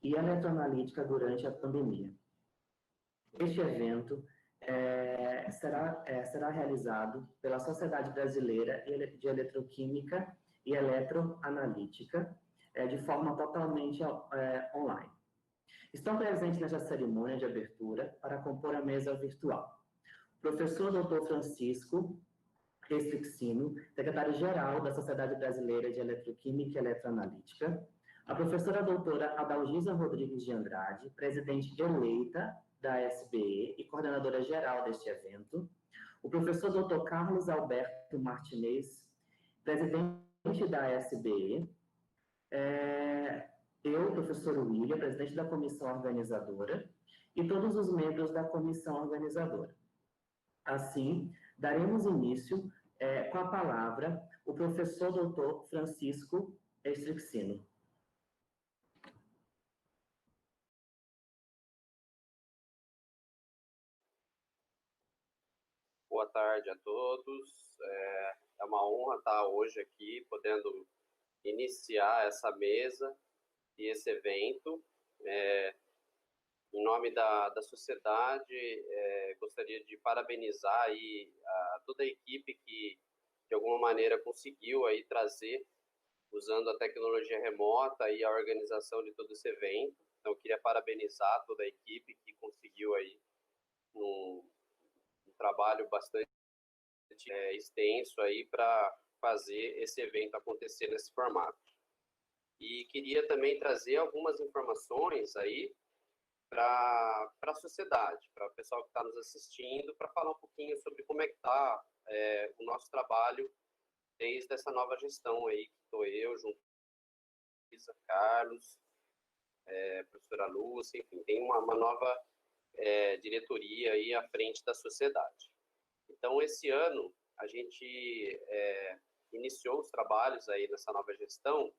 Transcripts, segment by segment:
e eletroanalítica durante a pandemia. Este evento será realizado pela Sociedade Brasileira de Eletroquímica e Eletroanalítica, de forma totalmente online. Estão presentes nesta cerimônia de abertura para compor a mesa virtual o professor Dr. Francisco Restrixino, secretário-geral da Sociedade Brasileira de Eletroquímica e Eletroanalítica, a professora doutora Adalgisa Rodrigues de Andrade, presidente eleita da SBE e coordenadora geral deste evento, o professor Dr. Carlos Alberto Martinez, presidente da SBE, eu, professor William, presidente da comissão organizadora, e todos os membros da comissão organizadora. Assim, daremos início com a palavra o professor Dr. Francisco Restrixino. Boa tarde a todos. É uma honra estar hoje aqui, podendo iniciar essa mesa e esse evento. Em nome da sociedade, gostaria de parabenizar aí toda a equipe que, de alguma maneira, conseguiu aí trazer, usando a tecnologia remota e a organização de todo esse evento. Então, eu queria parabenizar toda a equipe que conseguiu aí um trabalho bastante extenso aí para fazer esse evento acontecer nesse formato. E queria também trazer algumas informações aí para a sociedade, para o pessoal que está nos assistindo, para falar um pouquinho sobre como é que está o nosso trabalho desde essa nova gestão aí, que estou eu, junto com Isa, Carlos, professora Lúcia, enfim, tem uma nova diretoria aí à frente da sociedade. Então, esse ano, a gente iniciou os trabalhos aí nessa nova gestão,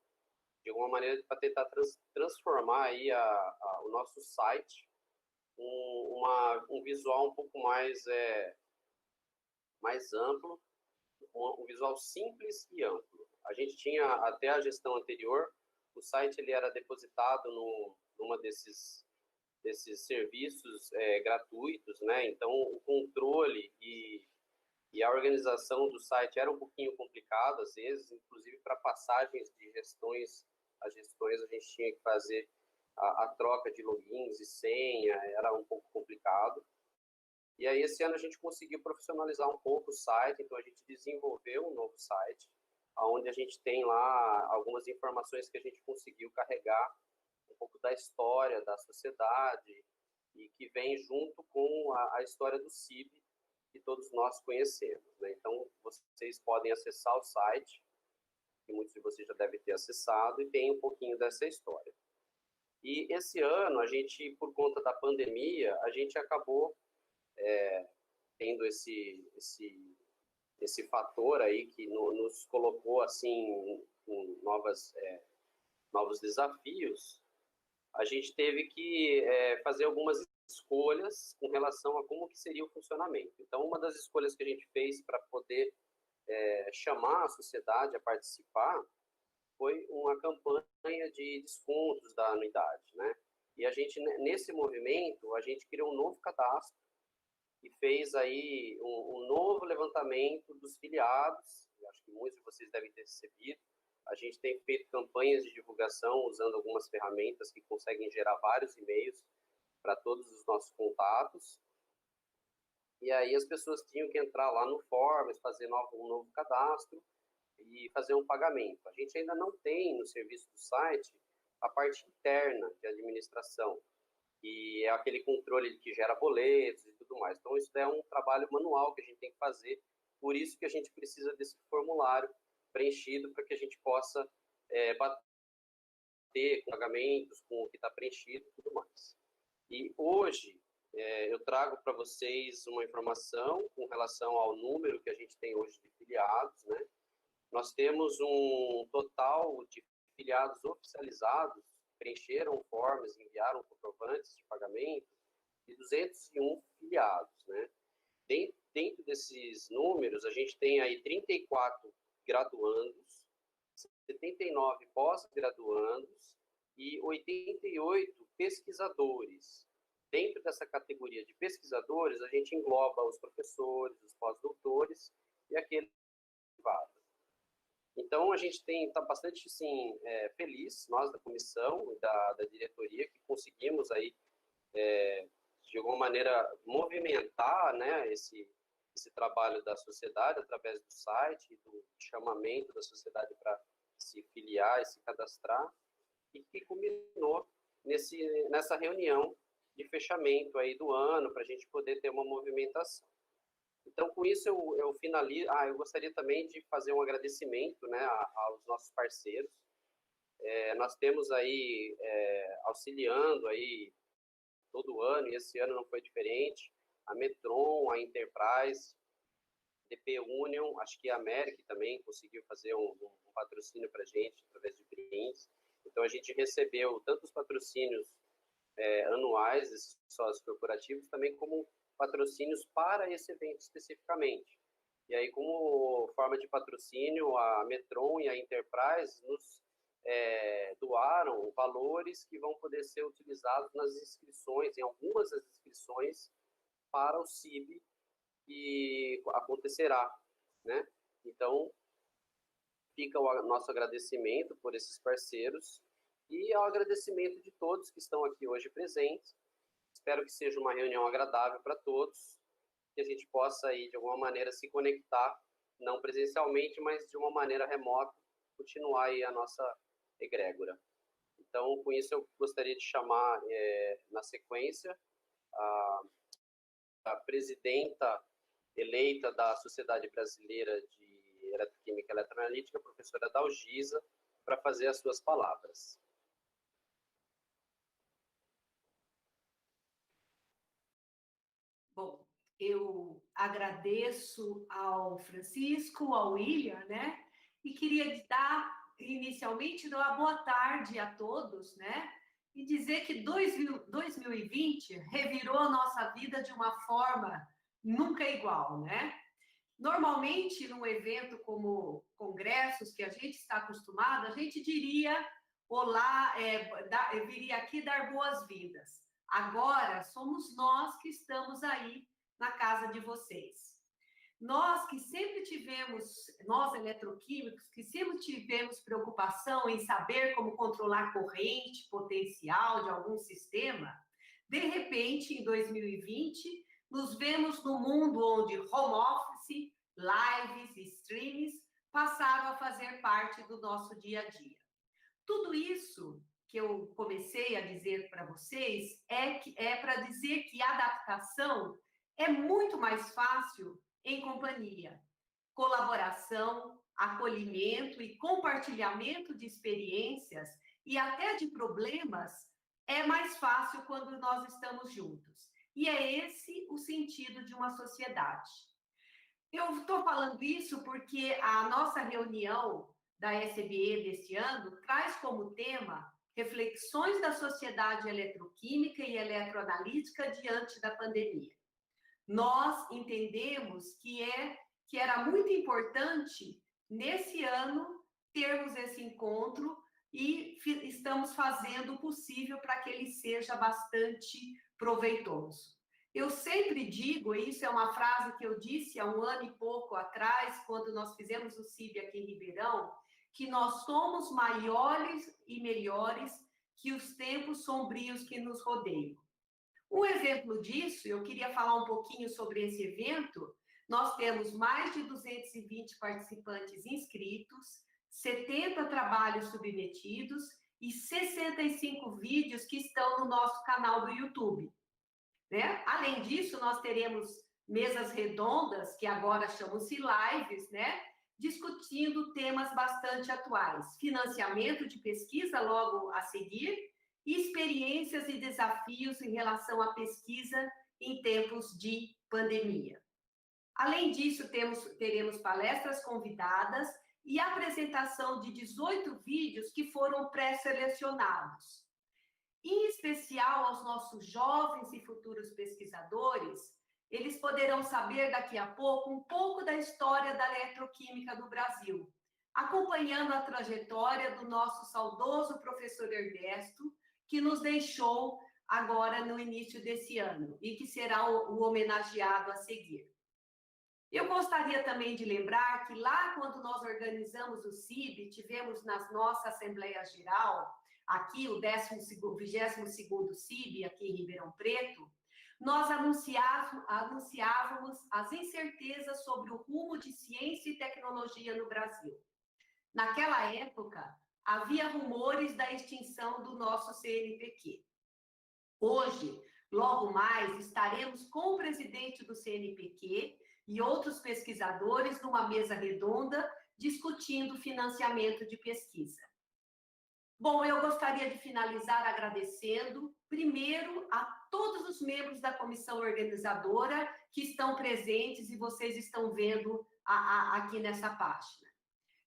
de alguma maneira, para tentar transformar aí o nosso site um visual um pouco mais amplo, um visual simples e amplo. A gente tinha, até a gestão anterior, o site ele era depositado numa desses serviços gratuitos, né? Então, o controle e a organização do site era um pouquinho complicado, às vezes, inclusive para passagens de gestões a gente tinha que fazer a troca de logins e senha, era um pouco complicado. E aí, esse ano, a gente conseguiu profissionalizar um pouco o site, então a gente desenvolveu um novo site, onde a gente tem lá algumas informações que a gente conseguiu carregar, um pouco da história da sociedade, e que vem junto com a história do CIB, que todos nós conhecemos, né? Então, vocês podem acessar o site, que muitos de vocês já devem ter acessado, e tem um pouquinho dessa história. E esse ano, a gente, por conta da pandemia, a gente acabou tendo esse fator aí que nos colocou, assim, com novos desafios. A gente teve que fazer algumas escolhas com relação a como que seria o funcionamento. Então, uma das escolhas que a gente fez para poder chamar a sociedade a participar foi uma campanha de descontos da anuidade, né? E a gente, nesse movimento, a gente criou um novo cadastro e fez aí um novo levantamento dos filiados. Eu acho que muitos de vocês devem ter recebido. A gente tem feito campanhas de divulgação usando algumas ferramentas que conseguem gerar vários e-mails para todos os nossos contatos. E aí as pessoas tinham que entrar lá no Forms, fazer um novo cadastro e fazer um pagamento. A gente ainda não tem no serviço do site a parte interna de administração, que é aquele controle que gera boletos e tudo mais. Então, isso é um trabalho manual que a gente tem que fazer, por isso que a gente precisa desse formulário preenchido para que a gente possa bater com pagamentos, com o que está preenchido e tudo mais. E hoje, eu trago para vocês uma informação com relação ao número que a gente tem hoje de filiados, né? Nós temos um total de filiados oficializados, preencheram formas, enviaram comprovantes de pagamento, de 201 filiados, né? Dentro desses números, a gente tem aí 34 graduandos, 79 pós-graduandos e 88 pesquisadores. Dentro dessa categoria de pesquisadores, a gente engloba os professores, os pós-doutores e aqueles privados. Então, a gente está bastante assim, feliz, nós da comissão, da diretoria, que conseguimos aí, de alguma maneira, movimentar, né, esse trabalho da sociedade através do site, do chamamento da sociedade para se filiar e se cadastrar, e que culminou nessa reunião de fechamento aí do ano, para a gente poder ter uma movimentação. Então, com isso, eu finalizo. Eu gostaria também de fazer um agradecimento, né, aos nossos parceiros. Nós temos aí, auxiliando aí todo ano, e esse ano não foi diferente, a Metron, a Enterprise, DP Union, acho que a América também conseguiu fazer um patrocínio para a gente, através de brindes. Então, a gente recebeu tanto os patrocínios anuais, esses sócios corporativos, também como patrocínios para esse evento especificamente. E aí, como forma de patrocínio, a Metron e a Enterprise nos doaram valores que vão poder ser utilizados nas inscrições, em algumas das inscrições para o CIB que acontecerá, né? Então, fica o nosso agradecimento por esses parceiros e ao agradecimento de todos que estão aqui hoje presentes. Espero que seja uma reunião agradável para todos, que a gente possa aí, de alguma maneira, se conectar, não presencialmente, mas de uma maneira remota, continuar aí a nossa egrégora. Então, com isso, eu gostaria de chamar, na sequência, a presidenta eleita da Sociedade Brasileira de Eletroquímica e Eletroanalítica, a professora Dalgisa, para fazer as suas palavras. Bom, eu agradeço ao Francisco, ao William, né? E queria inicialmente dar uma boa tarde a todos, né? E dizer que 2020 revirou a nossa vida de uma forma nunca igual, né? Normalmente, num evento como congressos, que a gente está acostumado, a gente diria, olá, eu viria aqui dar boas-vindas. Agora, somos nós que estamos aí na casa de vocês. Nós que sempre tivemos, nós eletroquímicos, que sempre tivemos preocupação em saber como controlar corrente potencial de algum sistema, de repente, em 2020, nos vemos no mundo onde home office, lives e streams passaram a fazer parte do nosso dia a dia. Tudo isso que eu comecei a dizer para vocês é para dizer que a adaptação é muito mais fácil em companhia. Colaboração, acolhimento e compartilhamento de experiências e até de problemas é mais fácil quando nós estamos juntos. E é esse o sentido de uma sociedade. Eu estou falando isso porque a nossa reunião da SBE deste ano traz como tema reflexões da sociedade eletroquímica e eletroanalítica diante da pandemia. Nós entendemos que era muito importante, nesse ano, termos esse encontro e estamos fazendo o possível para que ele seja bastante proveitoso. Eu sempre digo, e isso é uma frase que eu disse há um ano e pouco atrás, quando nós fizemos o CIB aqui em Ribeirão, que nós somos maiores e melhores que os tempos sombrios que nos rodeiam. Um exemplo disso, eu queria falar um pouquinho sobre esse evento. Nós temos mais de 220 participantes inscritos, 70 trabalhos submetidos e 65 vídeos que estão no nosso canal do YouTube, né? Além disso, nós teremos mesas redondas, que agora chamam-se lives, né? Discutindo temas bastante atuais. Financiamento de pesquisa logo a seguir, experiências e desafios em relação à pesquisa em tempos de pandemia. Além disso, teremos palestras convidadas e apresentação de 18 vídeos que foram pré-selecionados. Em especial aos nossos jovens e futuros pesquisadores, eles poderão saber daqui a pouco um pouco da história da eletroquímica do Brasil, acompanhando a trajetória do nosso saudoso professor Ernesto, que nos deixou agora no início desse ano e que será o homenageado a seguir. Eu gostaria também de lembrar que lá quando nós organizamos o CIB, tivemos na nossa Assembleia Geral, aqui o 22º CIB, aqui em Ribeirão Preto, nós anunciávamos as incertezas sobre o rumo de ciência e tecnologia no Brasil. Naquela época, havia rumores da extinção do nosso CNPq. Hoje, logo mais, estaremos com o presidente do CNPq e outros pesquisadores numa mesa redonda discutindo financiamento de pesquisa. Bom, eu gostaria de finalizar agradecendo, primeiro, a todos os membros da comissão organizadora que estão presentes e vocês estão vendo aqui nessa página.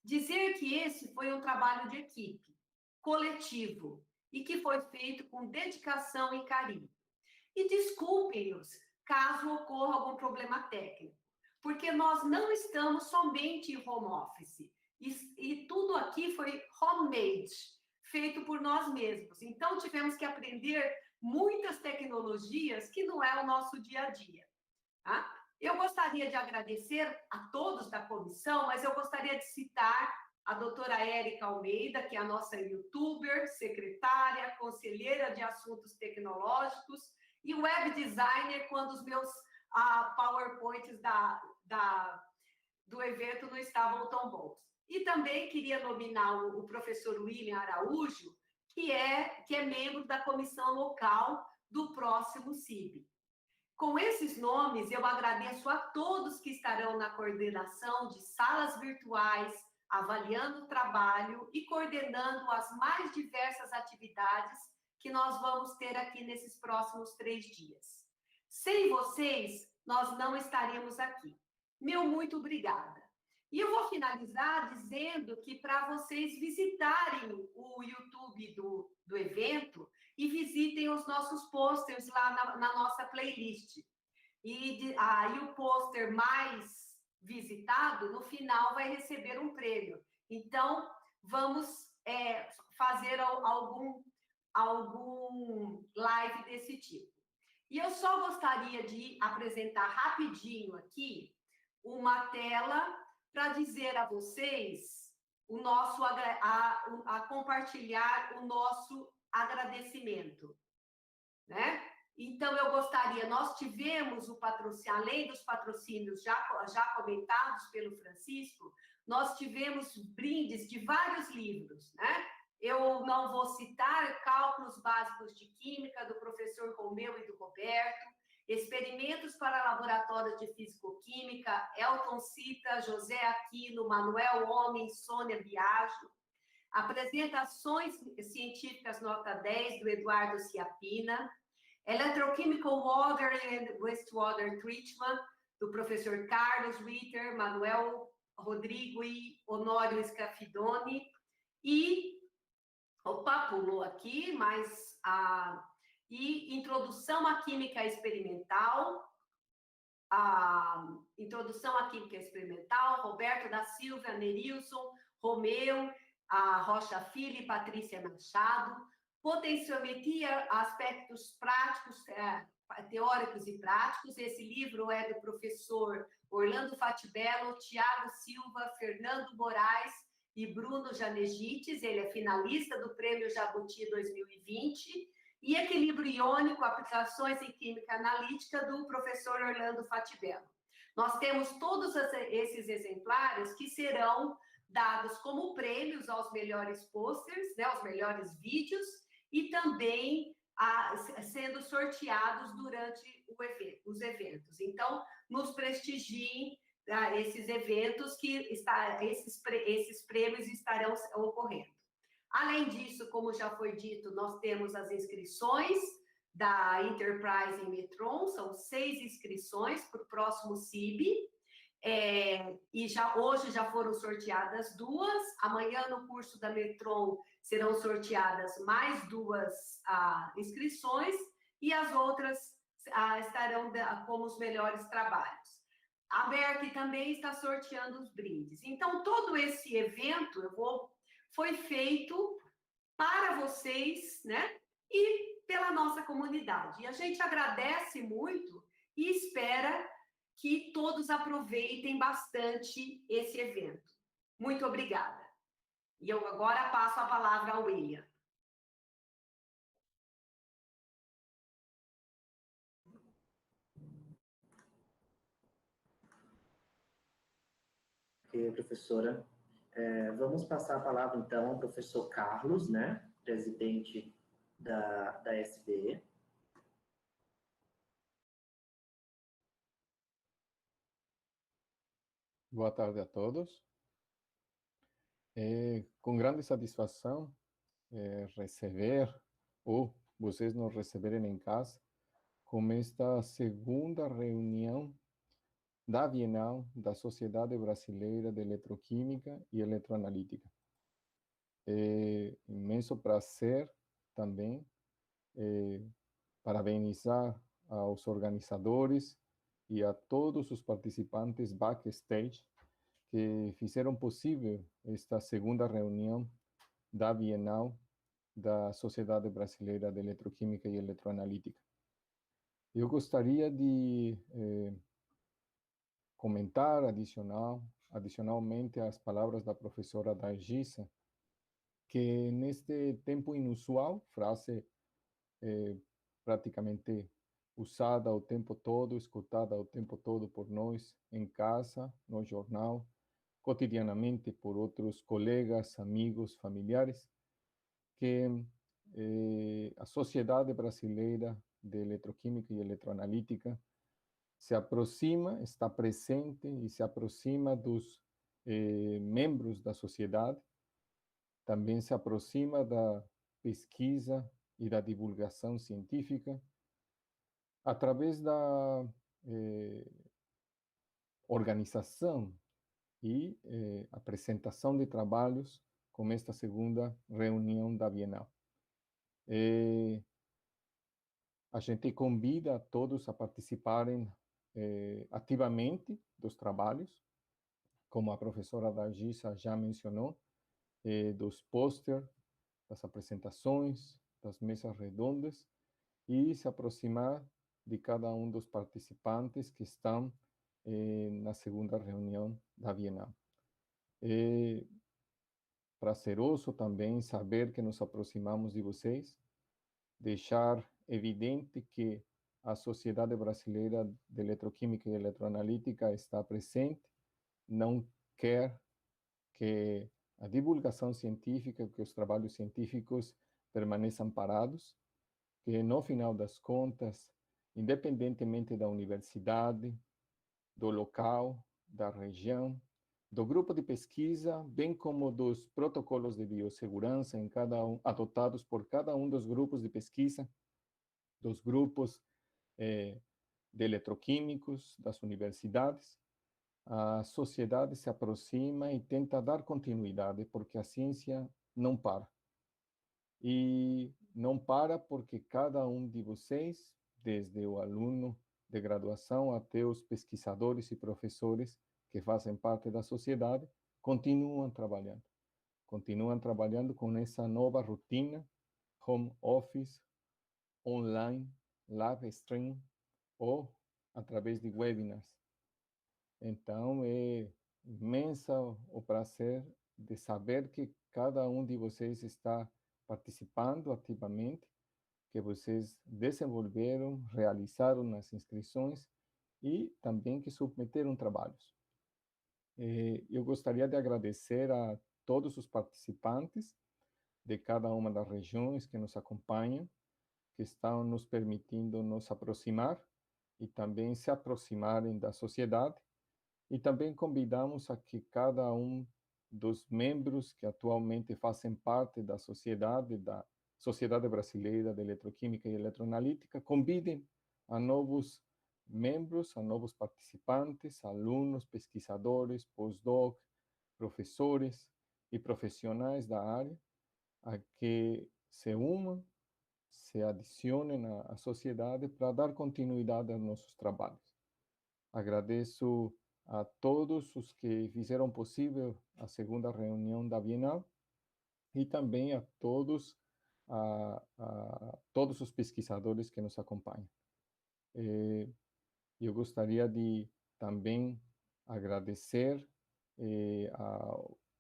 Dizer que esse foi um trabalho de equipe, coletivo, e que foi feito com dedicação e carinho. E desculpem-nos caso ocorra algum problema técnico, porque nós não estamos somente em home office, e tudo aqui foi homemade, feito por nós mesmos. Então, tivemos que aprender muitas tecnologias que não é o nosso dia a dia. Tá? Eu gostaria de agradecer a todos da comissão, mas eu gostaria de citar a doutora Érica Almeida, que é a nossa youtuber, secretária, conselheira de assuntos tecnológicos e web designer, quando os meus PowerPoints do evento não estavam tão bons. E também queria nominar o professor William Araújo, que é membro da comissão local do próximo CIB. Com esses nomes, eu agradeço a todos que estarão na coordenação de salas virtuais, avaliando o trabalho e coordenando as mais diversas atividades que nós vamos ter aqui nesses próximos 3 dias. Sem vocês, nós não estaríamos aqui. Meu muito obrigada. E eu vou finalizar dizendo que para vocês visitarem o YouTube do evento e visitem os nossos posters lá na nossa playlist. E aí o pôster mais visitado, no final, vai receber um prêmio. Então, vamos fazer algum live desse tipo. E eu só gostaria de apresentar rapidinho aqui uma tela para dizer a vocês compartilhar o nosso agradecimento, né? Então, eu gostaria, nós tivemos o patrocínio, além dos patrocínios já comentados pelo Francisco, nós tivemos brindes de vários livros, né? Eu não vou citar Cálculos Básicos de Química, do professor Romeu e do Roberto, Experimentos para Laboratórios de Fisicoquímica, Elton Cita, José Aquino, Manuel Homem, Sônia Biagio, Apresentações Científicas Nota 10, do Eduardo Ciapina, Electrochemical Water and Wastewater Treatment, do professor Carlos Ritter, Manuel Rodrigo e Honório Scafidoni, e pulou aqui, mas e Introdução à Química Experimental, Roberto da Silva, Nerilson, Romeu, Rocha Filho e Patrícia Machado, Potenciometria, Aspectos Práticos, Teóricos e Práticos. Esse livro é do professor Orlando Fatibello, Tiago Silva, Fernando Moraes e Bruno Janegites. Ele é finalista do Prêmio Jabuti 2020. E Equilíbrio Iônico, Aplicações em Química Analítica, do professor Orlando Fatibello. Nós temos todos esses exemplares que serão dados como prêmios aos melhores posters, né, aos melhores vídeos, e também sendo sorteados durante os eventos. Então, nos prestigiem esses eventos que esses prêmios estarão ocorrendo. Além disso, como já foi dito, nós temos as inscrições da Enterprise em Metron, são 6 inscrições para o próximo CIB, e hoje já foram sorteadas 2, amanhã no curso da Metron serão sorteadas mais 2 inscrições, e as outras estarão como os melhores trabalhos. A Berk também está sorteando os brindes. Então, todo esse evento foi feito para vocês, né? E pela nossa comunidade. E a gente agradece muito e espera que todos aproveitem bastante esse evento. Muito obrigada. E eu agora passo a palavra ao William. Ok, professora. Vamos passar a palavra, então, ao professor Carlos, né, presidente da SBE. Boa tarde a todos. É com grande satisfação receber, ou vocês nos receberem em casa, com esta segunda reunião da Bienal da Sociedade Brasileira de Eletroquímica e Eletroanalítica. É imenso prazer também parabenizar aos organizadores e a todos os participantes backstage que fizeram possível esta segunda reunião da Bienal da Sociedade Brasileira de Eletroquímica e Eletroanalítica. Eu gostaria de comentar adicionalmente as palavras da professora Dargissa, que neste tempo inusual, frase praticamente usada o tempo todo, escutada o tempo todo por nós em casa, no jornal, cotidianamente por outros colegas, amigos, familiares, que a Sociedade Brasileira de Eletroquímica e Eletroanalítica se aproxima, está presente e se aproxima dos membros da sociedade, também se aproxima da pesquisa e da divulgação científica através da organização e apresentação de trabalhos como esta segunda reunião da Bienal. A gente convida a todos a participarem ativamente dos trabalhos, como a professora Dargissa já mencionou, dos pôster, das apresentações, das mesas redondas, e se aproximar de cada um dos participantes que estão na segunda reunião da Bienal. É prazeroso também saber que nos aproximamos de vocês, deixar evidente que a Sociedade Brasileira de Eletroquímica e Eletroanalítica está presente, não quer que a divulgação científica, que os trabalhos científicos permaneçam parados, que no final das contas, independentemente da universidade, do local, da região, do grupo de pesquisa, bem como dos protocolos de biossegurança adotados por cada um dos grupos de pesquisa, dos grupos de eletroquímicos, das universidades, a sociedade se aproxima e tenta dar continuidade, porque a ciência não para. E não para porque cada um de vocês, desde o aluno de graduação até os pesquisadores e professores que fazem parte da sociedade, continuam trabalhando com essa nova rotina, home office, online, live stream ou através de webinars. Então, é imenso o prazer de saber que cada um de vocês está participando ativamente, que vocês desenvolveram, realizaram as inscrições e também que submeteram trabalhos. Eu gostaria de agradecer a todos os participantes de cada uma das regiões que nos acompanham, que estão nos permitindo nos aproximar e também se aproximarem da sociedade. E também convidamos a que cada um dos membros que atualmente fazem parte da Sociedade Brasileira de Eletroquímica e Eletroanalítica, convidem a novos membros, a novos participantes, alunos, pesquisadores, pós-doc, professores e profissionais da área, a que se unam, se adicionem à sociedade para dar continuidade aos nossos trabalhos. Agradeço a todos os que fizeram possível a segunda reunião da Bienal e também a todos os pesquisadores que nos acompanham. Eu gostaria de também agradecer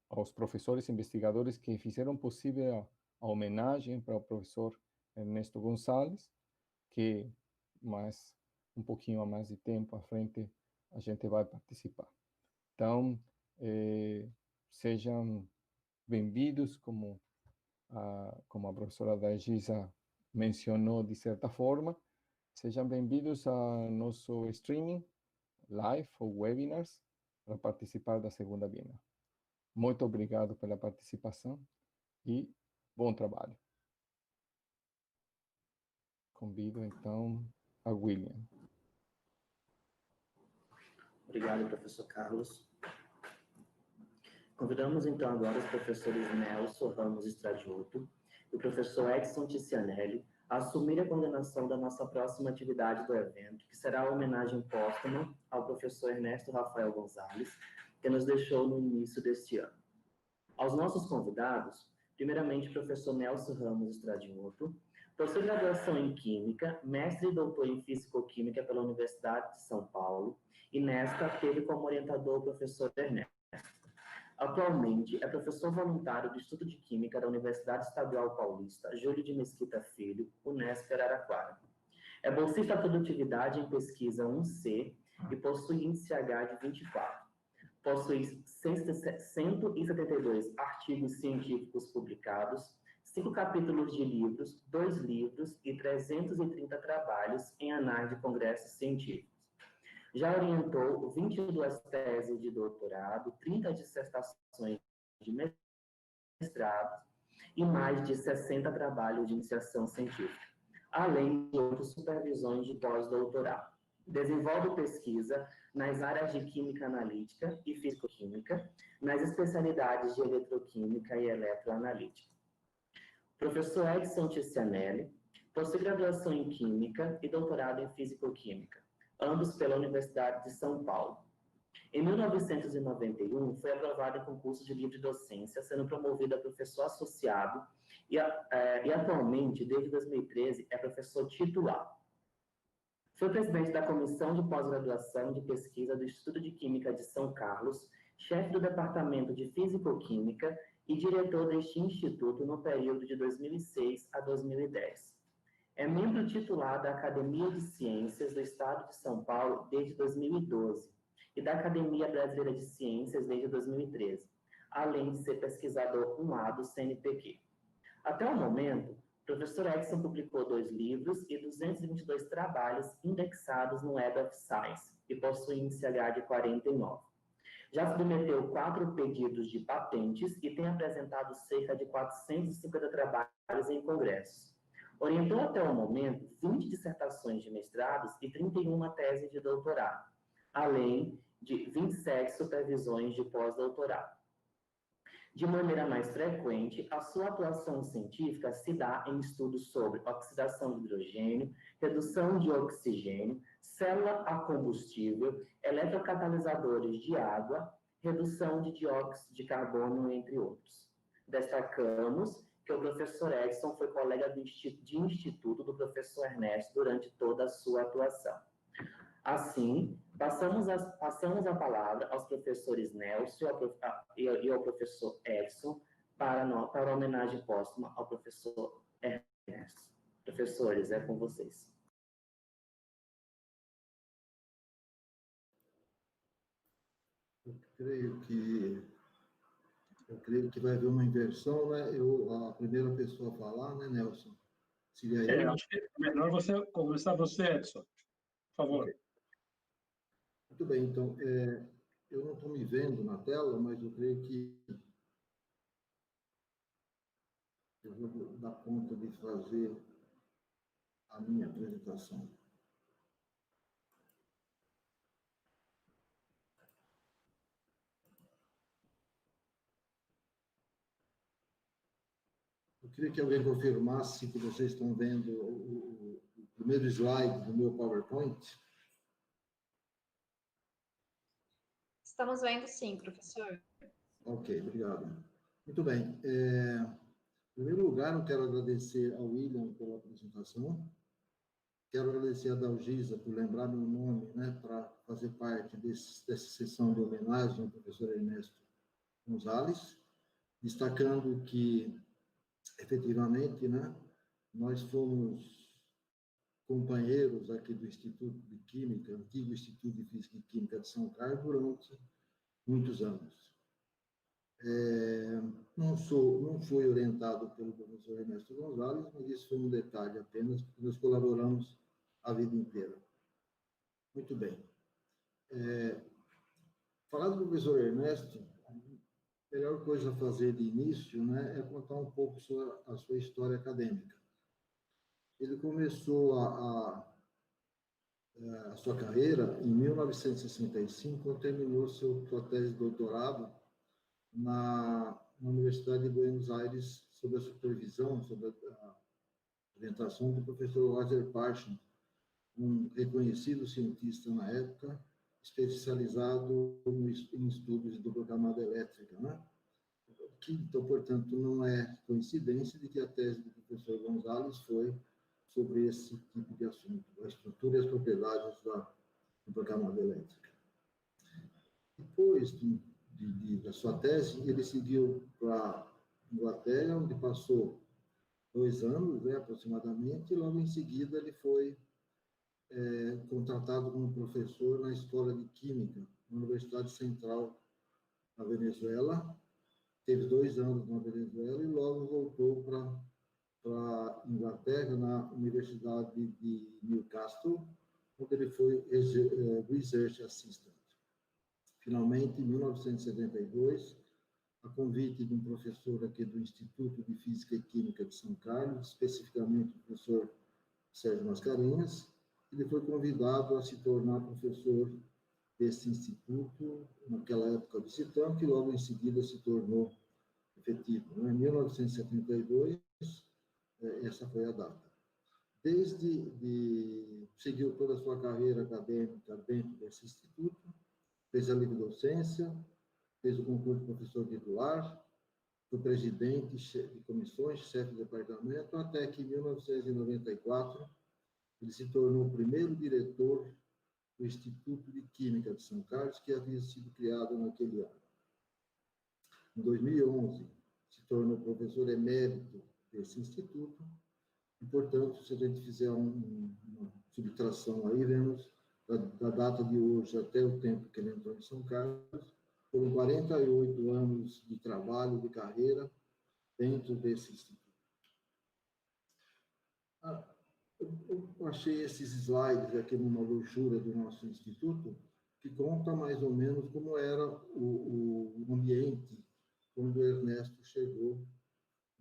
aos professores investigadores que fizeram possível a homenagem para o professor Ernesto Gonçalves, que um pouquinho a mais de tempo à frente a gente vai participar. Então, sejam bem-vindos, como a professora Daegisa mencionou de certa forma, sejam bem-vindos ao nosso streaming, live ou webinars, para participar da segunda Bienal. Muito obrigado pela participação e bom trabalho. Convido, então, a William. Obrigado, professor Carlos. Convidamos, então, agora os professores Nelson Ramos Stradiotto e o professor Edson Ticianelli a assumir a coordenação da nossa próxima atividade do evento, que será a homenagem póstuma ao professor Ernesto Rafael Gonçalves, que nos deixou no início deste ano. Aos nossos convidados, primeiramente o professor Nelson Ramos Stradiotto, possui graduação em Química, mestre e doutor em Físico-Química pela Universidade de São Paulo, e nesta teve como orientador o professor Ernesto. Atualmente é professor voluntário do Instituto de Química da Universidade Estadual Paulista, Júlio de Mesquita Filho, Unesp Araraquara. É bolsista de produtividade em pesquisa 1C e possui índice H de 24. Possui 172 artigos científicos publicados, 5 capítulos de livros, 2 livros e 330 trabalhos em análise de congressos científicos. Já orientou 22 teses de doutorado, 30 dissertações de mestrado e mais de 60 trabalhos de iniciação científica, além de outras supervisões de pós-doutorado. Desenvolve pesquisa nas áreas de Química Analítica e Físico-Química, nas especialidades de Eletroquímica e Eletroanalítica. Professor Edson Ticianelli possui graduação em Química e doutorado em Físico-Química, ambos pela Universidade de São Paulo. Em 1991, foi aprovado em concurso de livre docência, sendo promovido a professor associado e atualmente, desde 2013, é professor titular. Foi presidente da Comissão de Pós-Graduação de Pesquisa do Instituto de Química de São Carlos, chefe do Departamento de Físico-Química e diretor deste instituto no período de 2006 a 2010. É membro titular da Academia de Ciências do Estado de São Paulo desde 2012 e da Academia Brasileira de Ciências desde 2013, além de ser pesquisador 1A do CNPq. Até o momento, o professor Edson publicou 2 livros e 222 trabalhos indexados no Web of Science e possui índice H de 49. Já submeteu 4 pedidos de patentes e tem apresentado cerca de 450 trabalhos em congressos. Orientou até o momento 20 dissertações de mestrados e 31 teses de doutorado, além de 27 supervisões de pós-doutorado. De maneira mais frequente, a sua atuação científica se dá em estudos sobre oxidação de hidrogênio, redução de oxigênio, célula a combustível, eletrocatalisadores de água, redução de dióxido de carbono, entre outros. Destacamos que o professor Edson foi colega de instituto do professor Ernesto durante toda a sua atuação. Assim, passamos a palavra aos professores Nelson e ao professor Edson para a homenagem póstuma ao professor Ernesto. Professores, é com vocês. Eu creio que vai haver uma inversão, né? A primeira pessoa a falar, né, Nelson? Seria eu? Acho que é melhor você começar Edson. Por favor. Okay. Muito bem, então, eu não estou me vendo na tela, mas eu creio que eu vou dar conta de fazer a minha apresentação. Eu queria que alguém confirmasse que vocês estão vendo o primeiro slide do meu PowerPoint. Estamos vendo sim, professor. Ok, obrigado. Muito bem. Em primeiro lugar, eu quero agradecer ao William pela apresentação. Quero agradecer a Dalgisa por lembrar meu nome, né, para fazer parte dessa sessão de homenagem ao professor Ernesto Gonzalez, destacando que, efetivamente, né, nós fomos companheiros aqui do Instituto de Química, antigo Instituto de Física e Química de São Carlos, durante muitos anos. Não fui orientado pelo professor Ernesto Gonzalez, mas isso foi um detalhe apenas, porque nós colaboramos a vida inteira. Muito bem. Falar do professor Ernesto, a melhor coisa a fazer de início, né, é contar um pouco a sua história acadêmica. Ele começou a sua carreira em 1965, quando terminou sua tese de doutorado na Universidade de Buenos Aires, sob a supervisão, sob a orientação do professor Roger Parchin, um reconhecido cientista na época, especializado em estudos de dupla camada elétrica, né? Então, portanto, não é coincidência de que a tese do professor Gonzalez foi sobre esse tipo de assunto, a estrutura e as propriedades da dupla camada elétrica. Depois da sua tese, ele seguiu para a Inglaterra, onde passou 2 anos, né, aproximadamente, e logo em seguida ele foi contratado como professor na Escola de Química, na Universidade Central da Venezuela. Teve 2 anos na Venezuela e logo voltou para a Inglaterra, na Universidade de Newcastle, onde ele foi Research Assistant. Finalmente, em 1972, a convite de um professor aqui do Instituto de Física e Química de São Carlos, especificamente o professor Sérgio Mascarenhas, ele foi convidado a se tornar professor desse instituto, naquela época visitante, e logo em seguida se tornou efetivo. Em 1972, essa foi a data. Seguiu toda a sua carreira acadêmica dentro desse instituto, fez a livre docência, fez o concurso de professor titular, foi presidente de comissões, chefe de departamento, até que em 1994 ele se tornou o primeiro diretor do Instituto de Química de São Carlos, que havia sido criado naquele ano. Em 2011, se tornou professor emérito desse instituto, e, portanto, se a gente fizer uma subtração aí, vemos da data de hoje até o tempo que ele entrou em São Carlos, foram 48 anos de trabalho, de carreira, dentro desse instituto. Eu achei esses slides aqui numa brochura do nosso instituto, que conta mais ou menos como era o ambiente quando o Ernesto chegou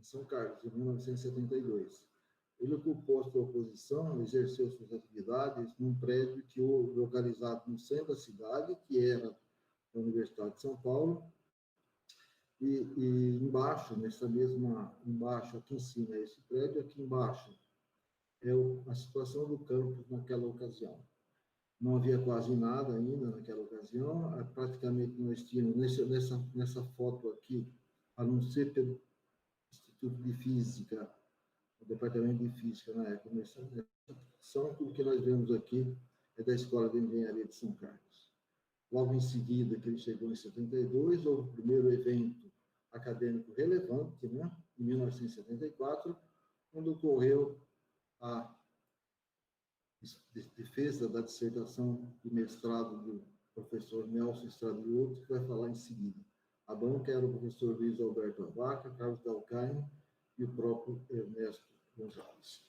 em São Carlos, em 1972. Ele ocupou a sua posição, exerceu suas atividades num prédio que localizado no centro da cidade, que era a Universidade de São Paulo, e embaixo, embaixo, aqui em cima é esse prédio, aqui embaixo é a situação do campus naquela ocasião. Não havia quase nada ainda naquela ocasião, praticamente nós tínhamos, nessa foto aqui, a não ser pelo Instituto de Física, o Departamento de Física na época, tudo que nós vemos aqui é da Escola de Engenharia de São Carlos. Logo em seguida, que ele chegou em 72, houve o primeiro evento acadêmico relevante, né, em 1974, quando ocorreu a defesa da dissertação de mestrado do professor Nelson Stradioto, que vai falar em seguida. A banca era o professor Luiz Alberto Avaca, Carlos Dalcaine e o próprio Ernesto Gonzalez.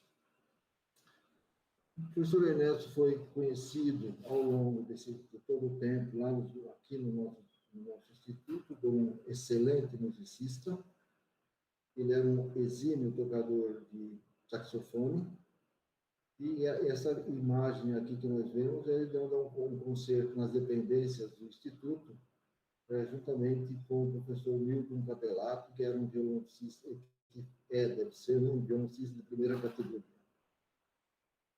O professor Ernesto foi conhecido ao longo de todo o tempo, aqui no nosso instituto, como um excelente musicista. Ele era um exímio tocador de saxofone. E essa imagem aqui que nós vemos, ele dando um concerto nas dependências do Instituto, juntamente com o professor Milton Capelato, que era um violoncista, deve ser um violoncista de primeira categoria.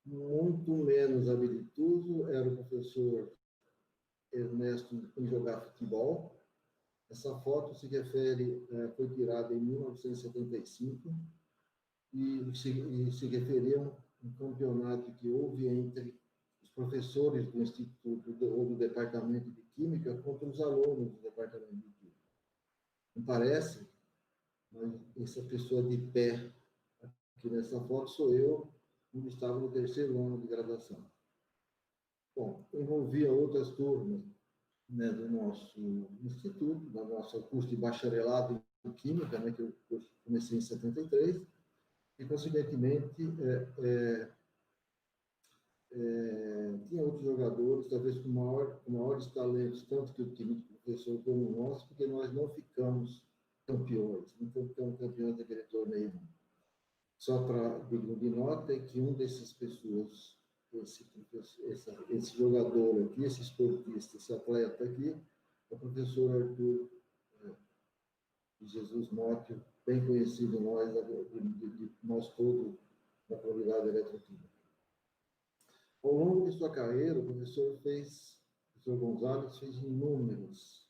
Muito menos habilidoso era o professor Ernesto em jogar futebol. Essa foto se refere, foi tirada em 1975 e se refere a um campeonato que houve entre os professores do Instituto ou do Departamento de Química contra os alunos do Departamento de Química. Não parece, mas essa pessoa de pé aqui nessa foto sou eu, quando estava no 3º ano de graduação. Bom, envolvia outras turmas, né, do nosso instituto, do nosso curso de bacharelado em Química, né, que eu comecei em 73, e, consequentemente, tinha outros jogadores, talvez com maiores talentos, tanto que o time do professor como o nosso, porque nós não ficamos campeões, não ficamos campeões daquele torneio. Só para de nota é que um dessas pessoas, esse jogador aqui, esse esportista, esse atleta aqui, é o professor Arthur de Jesus Mótio, bem conhecido de nós todos da comunidade eletroquímica. Ao longo de sua carreira, o professor Gonzalez fez inúmeras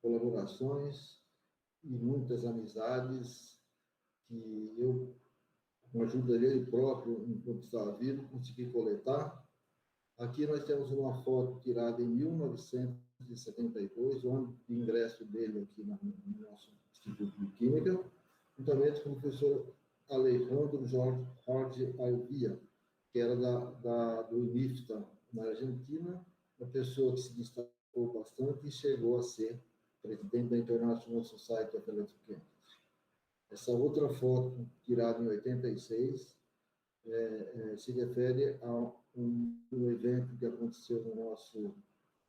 colaborações e muitas amizades que eu, com a ajuda dele próprio, enquanto estava vivo, consegui coletar. Aqui nós temos uma foto tirada em 1972, o ano de ingresso dele aqui no nosso Instituto de Química, juntamente com o professor Alejandro Jorge Alvia, que era do INIFTA, na Argentina, uma pessoa que se destacou bastante e chegou a ser presidente da International Society of Electrochemistry. Essa outra foto, tirada em 86, se refere a um evento que aconteceu no nosso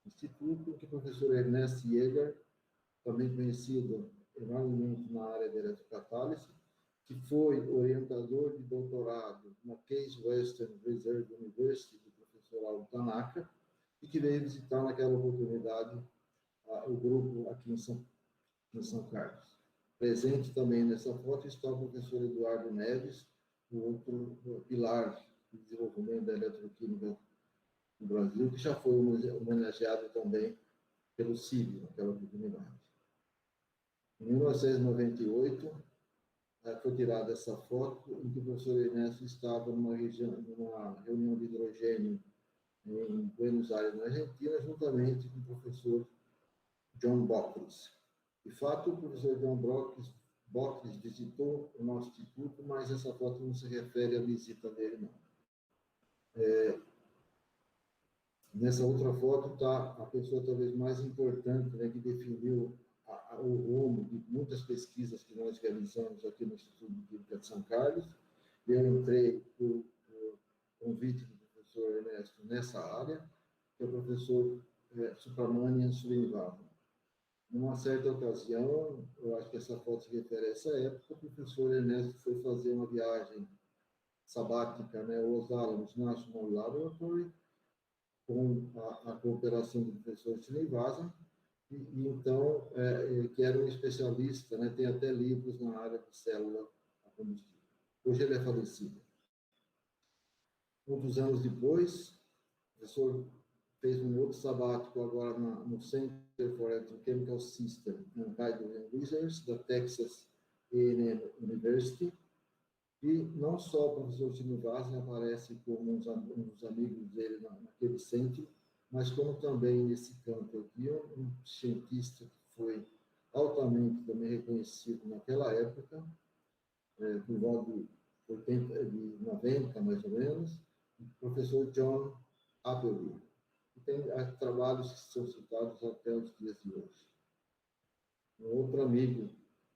instituto, que o professor Ernest Jäger, também conhecido enormemente na área de eletrocatálise, que foi orientador de doutorado na Case Western Reserve University, do professor Aldo Tanaka, e que veio visitar naquela oportunidade o grupo aqui em São Carlos. Presente também nessa foto está o professor Eduardo Neves, o outro pilar de desenvolvimento da eletroquímica no Brasil, que já foi homenageado também pelo CIB, naquela oportunidade. Em 1998, foi tirada essa foto em que o professor Ernesto estava numa reunião de hidrogênio em Buenos Aires, na Argentina, juntamente com o professor John Bockris. De fato, o professor John Bockris visitou o nosso instituto, mas essa foto não se refere à visita dele, não. Nessa outra foto está a pessoa talvez mais importante, né, que definiu o rumo de muitas pesquisas que nós realizamos aqui no Instituto de Química de São Carlos. Eu entrei por convite do professor Ernesto nessa área, que é o professor Subramanian Srinivasan. Numa certa ocasião, eu acho que essa foto se refere a essa época, o professor Ernesto foi fazer uma viagem sabática, né, aos Alamos National Laboratory, com a cooperação do professor Srinivasan, e então, que era um especialista, né, tem até livros na área de célula a combustível. Hoje ele é falecido. Muitos anos depois, o professor fez um outro sabático agora no Center for Electrochemical Systems and Hydrogen Research, da Texas A&M University, e não só o professor Srinivasan aparece como um dos amigos dele naquele centro, mas como também nesse campo aqui, um cientista que foi altamente também reconhecido naquela época, por volta de 90, mais ou menos, o professor John Appleby. E tem trabalhos que são citados até os dias de hoje. Um outro amigo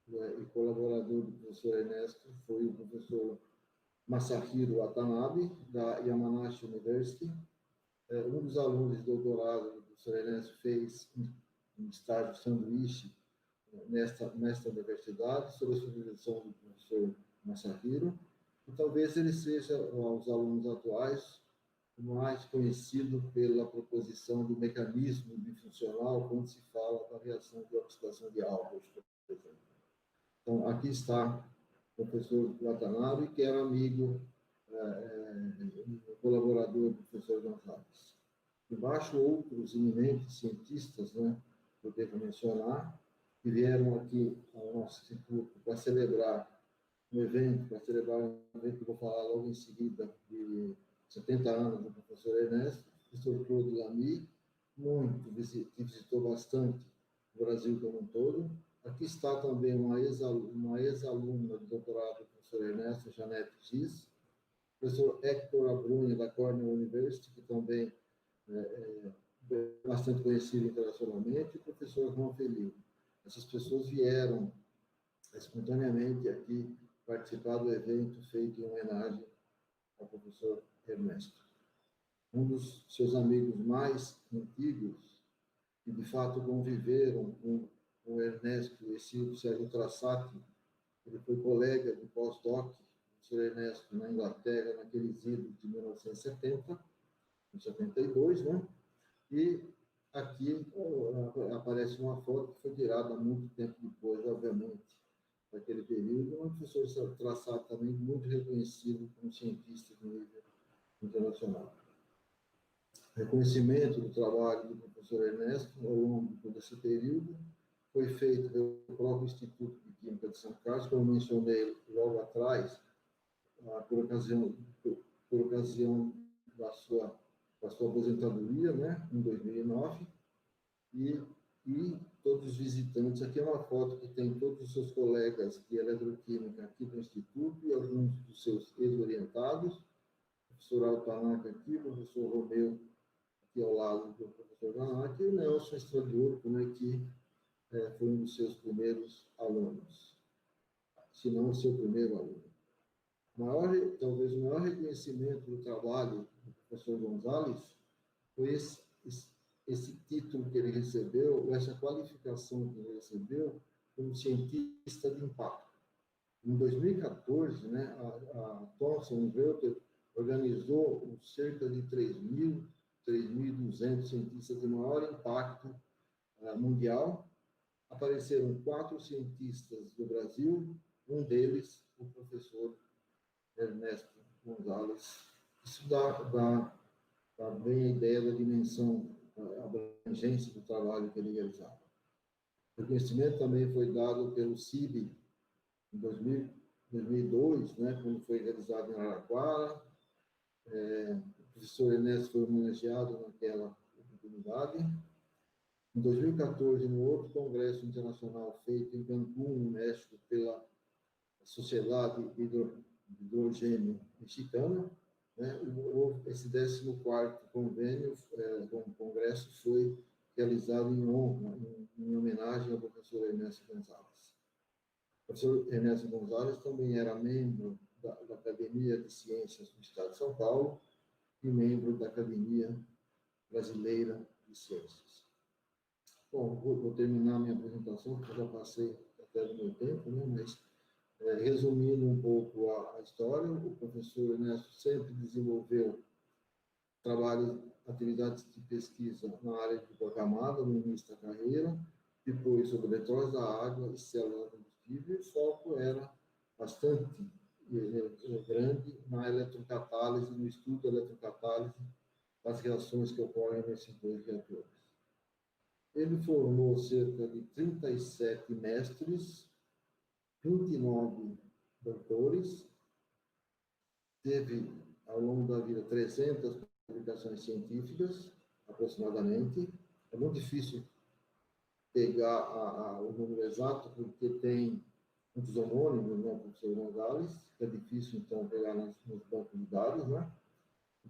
e colaborador do professor Ernesto foi o professor Masahiro Watanabe, da Yamanashi University. Um dos alunos de doutorado do professor Ernesto fez um estágio sanduíche nesta universidade, sob a supervisão do professor Masahiro, e talvez ele seja, aos alunos atuais, o mais conhecido pela proposição do mecanismo bifuncional quando se fala da reação de oxidação de álcools, por exemplo. Então, aqui está o professor Watanabe, que era amigo, colaborador do professor Gonçalves. Embaixo, outros eminentes cientistas, né, que eu devo mencionar, que vieram aqui ao nosso instituto para celebrar um evento que eu vou falar logo em seguida, de 70 anos do professor Ernesto, professor Claude Lamy, que visitou bastante o Brasil como um todo. Aqui está também uma ex-aluna do doutorado do professor Ernesto, Janete Giz, professor Hector Abrunha, da Cornell University, que também é bastante conhecido internacionalmente, e o professor João Felipe. Essas pessoas vieram espontaneamente aqui participar do evento feito em homenagem ao professor Ernesto. Um dos seus amigos mais antigos, que de fato conviveram com o Ernesto, esse Sérgio Trassati, ele foi colega do pós-doc, do professor Ernesto, na Inglaterra, naqueles idos de 1970, em 72, né? E aqui aparece uma foto que foi tirada há muito tempo depois, obviamente, daquele período, um professor Traçado também muito reconhecido como cientista de nível internacional. Reconhecimento do trabalho do professor Ernesto ao longo de todo esse período foi feito pelo próprio Instituto de Química de São Carlos, como mencionei logo atrás, por ocasião da sua aposentadoria, né, em 2009, e todos os visitantes. Aqui é uma foto que tem todos os seus colegas de eletroquímica aqui do Instituto e alguns dos seus ex-orientados, o professor Altanaka aqui, o professor Romeu aqui ao lado do professor Ganaki, e o Nelson Estradioco, né, que foi um dos seus primeiros alunos, se não o seu primeiro aluno. Talvez o maior reconhecimento do trabalho do professor Gonzalez foi esse título que ele recebeu, essa qualificação que ele recebeu como cientista de impacto. Em 2014, né, a Thomson Reuters organizou cerca de 3.200 cientistas de maior impacto mundial. Apareceram 4 cientistas do Brasil, um deles, o professor Ernesto Gonzalez. Isso dá bem a ideia da dimensão, a abrangência do trabalho que ele realizava. O reconhecimento também foi dado pelo CIB em 2002, né, quando foi realizado em Araraquara. O professor Ernesto foi homenageado naquela oportunidade. Em 2014, no outro congresso internacional feito em Cancún, no México, pela Sociedade de Hidrogênio Mexicana, né, esse 14º congresso foi realizado em homenagem ao professor Ernesto Gonzalez. O professor Ernesto Gonzalez também era membro da Academia de Ciências do Estado de São Paulo e membro da Academia Brasileira de Ciências. Bom, vou terminar minha apresentação, porque eu já passei até do meu tempo, né, mas resumindo um pouco a história, o professor Ernesto sempre desenvolveu atividades de pesquisa na área de camada no início da carreira, depois sobre eletrólise da água e células combustível, e o foco era bastante grande na eletrocatálise, no estudo da eletrocatálise das reações que ocorrem nesses 2 reatores. Ele formou cerca de 37 mestres, 29 doutores, teve, ao longo da vida, 300 publicações científicas, aproximadamente. É muito difícil pegar o número exato, porque tem muitos homônimos, né, professor Gonzalez, que é difícil, então, pegar nos bancos de dados, né?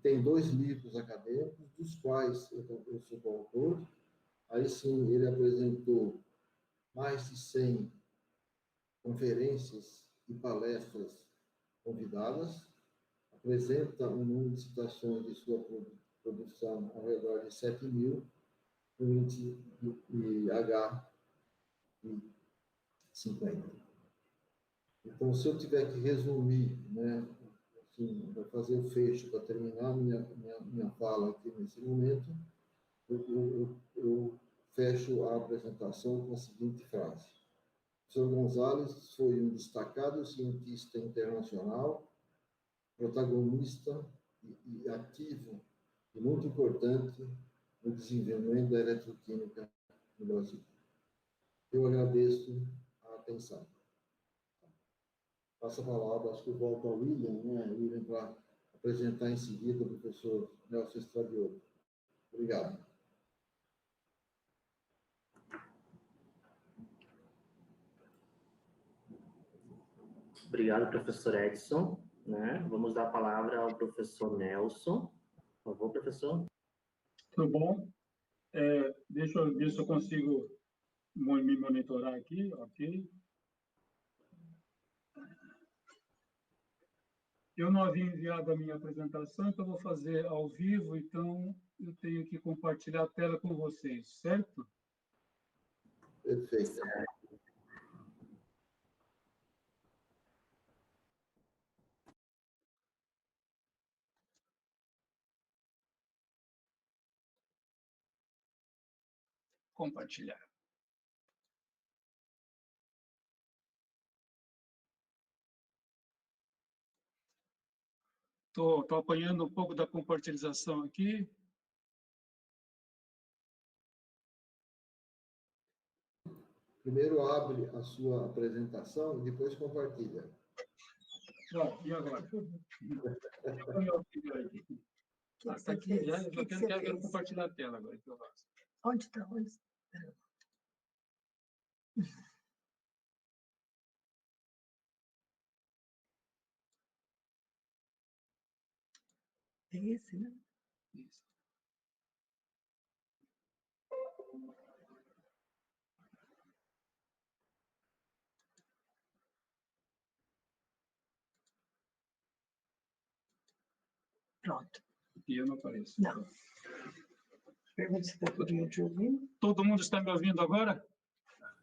Tem 2 livros acadêmicos, dos quais eu sou coautor. Aí, sim, ele apresentou mais de 100 conferências e palestras convidadas, apresenta um número de citações de sua produção ao redor de 7.000, no índice de H50. Então, se eu tiver que resumir, né, assim, para fazer o fecho, para terminar minha fala aqui nesse momento, eu fecho a apresentação com a seguinte frase. O professor Gonzalez foi um destacado cientista internacional, protagonista e ativo e muito importante no desenvolvimento da eletroquímica no Brasil. Eu agradeço a atenção. Passo a palavra, acho que eu volto ao William, né? William, para apresentar em seguida o professor Nelson Estradiolo. Obrigado. Obrigado, professor Edson. Né? Vamos dar a palavra ao professor Nelson. Por favor, professor. Tudo bom? Deixa eu ver se eu consigo me monitorar aqui, ok? Eu não havia enviado a minha apresentação, então eu vou fazer ao vivo, então eu tenho que compartilhar a tela com vocês, certo? Perfeito. Compartilhar. Estou apanhando um pouco da compartilhação aqui. Primeiro abre a sua apresentação e depois compartilha. E agora? Está aqui já, eu quero compartilhar a tela agora. Onde está? É esse, né? Isso. Pronto. E eu não apareço. Não. Pergunta se está todo mundo te ouvindo. Todo mundo está me ouvindo agora?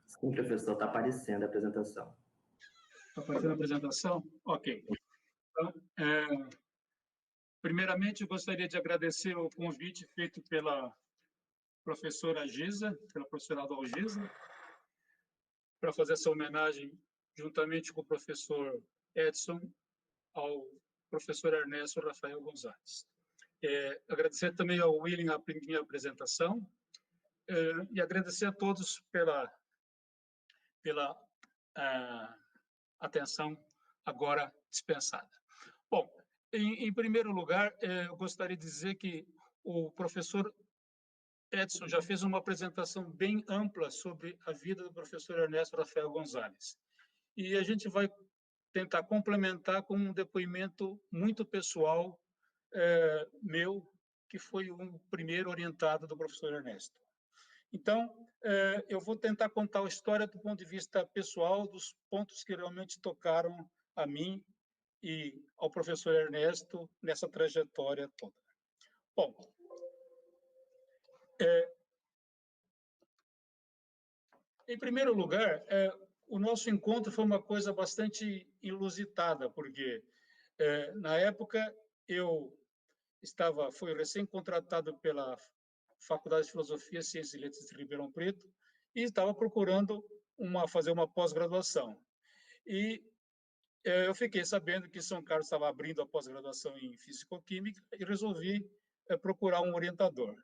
Sim, professor, está aparecendo a apresentação. Está aparecendo a apresentação? Ok. Então, primeiramente, eu gostaria de agradecer o convite feito pela professora Giza, pela professora Adalgisa, para fazer essa homenagem, juntamente com o professor Edson, ao professor Ernesto Rafael Gonzalez. Agradecer também ao William a minha apresentação e agradecer a todos pela atenção agora dispensada. Bom, em primeiro lugar, eu gostaria de dizer que o professor Edson já fez uma apresentação bem ampla sobre a vida do professor Ernesto Rafael Gonzalez. E a gente vai tentar complementar com um depoimento muito pessoal meu, que foi o primeiro orientado do professor Ernesto. Então, eu vou tentar contar a história do ponto de vista pessoal, dos pontos que realmente tocaram a mim e ao professor Ernesto nessa trajetória toda. Bom, em primeiro lugar, o nosso encontro foi uma coisa bastante inusitada, porque na época eu fui recém-contratado pela Faculdade de Filosofia, Ciências e Letras de Ribeirão Preto e estava procurando fazer uma pós-graduação. E eu fiquei sabendo que São Carlos estava abrindo a pós-graduação em Físico-Química e resolvi procurar um orientador.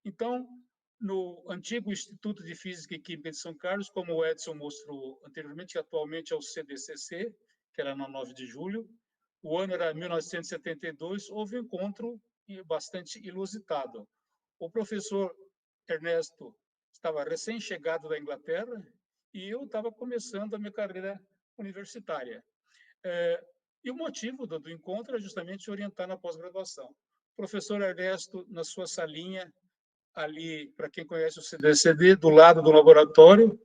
Então, no antigo Instituto de Física e Química de São Carlos, como o Edson mostrou anteriormente, que atualmente é o CDCC, que era na 9 de julho, o ano era 1972, houve um encontro bastante inusitado. O professor Ernesto estava recém-chegado da Inglaterra e eu estava começando a minha carreira universitária. E o motivo do encontro é justamente orientar na pós-graduação. O professor Ernesto, na sua salinha, ali, para quem conhece o CDCD, do lado do laboratório,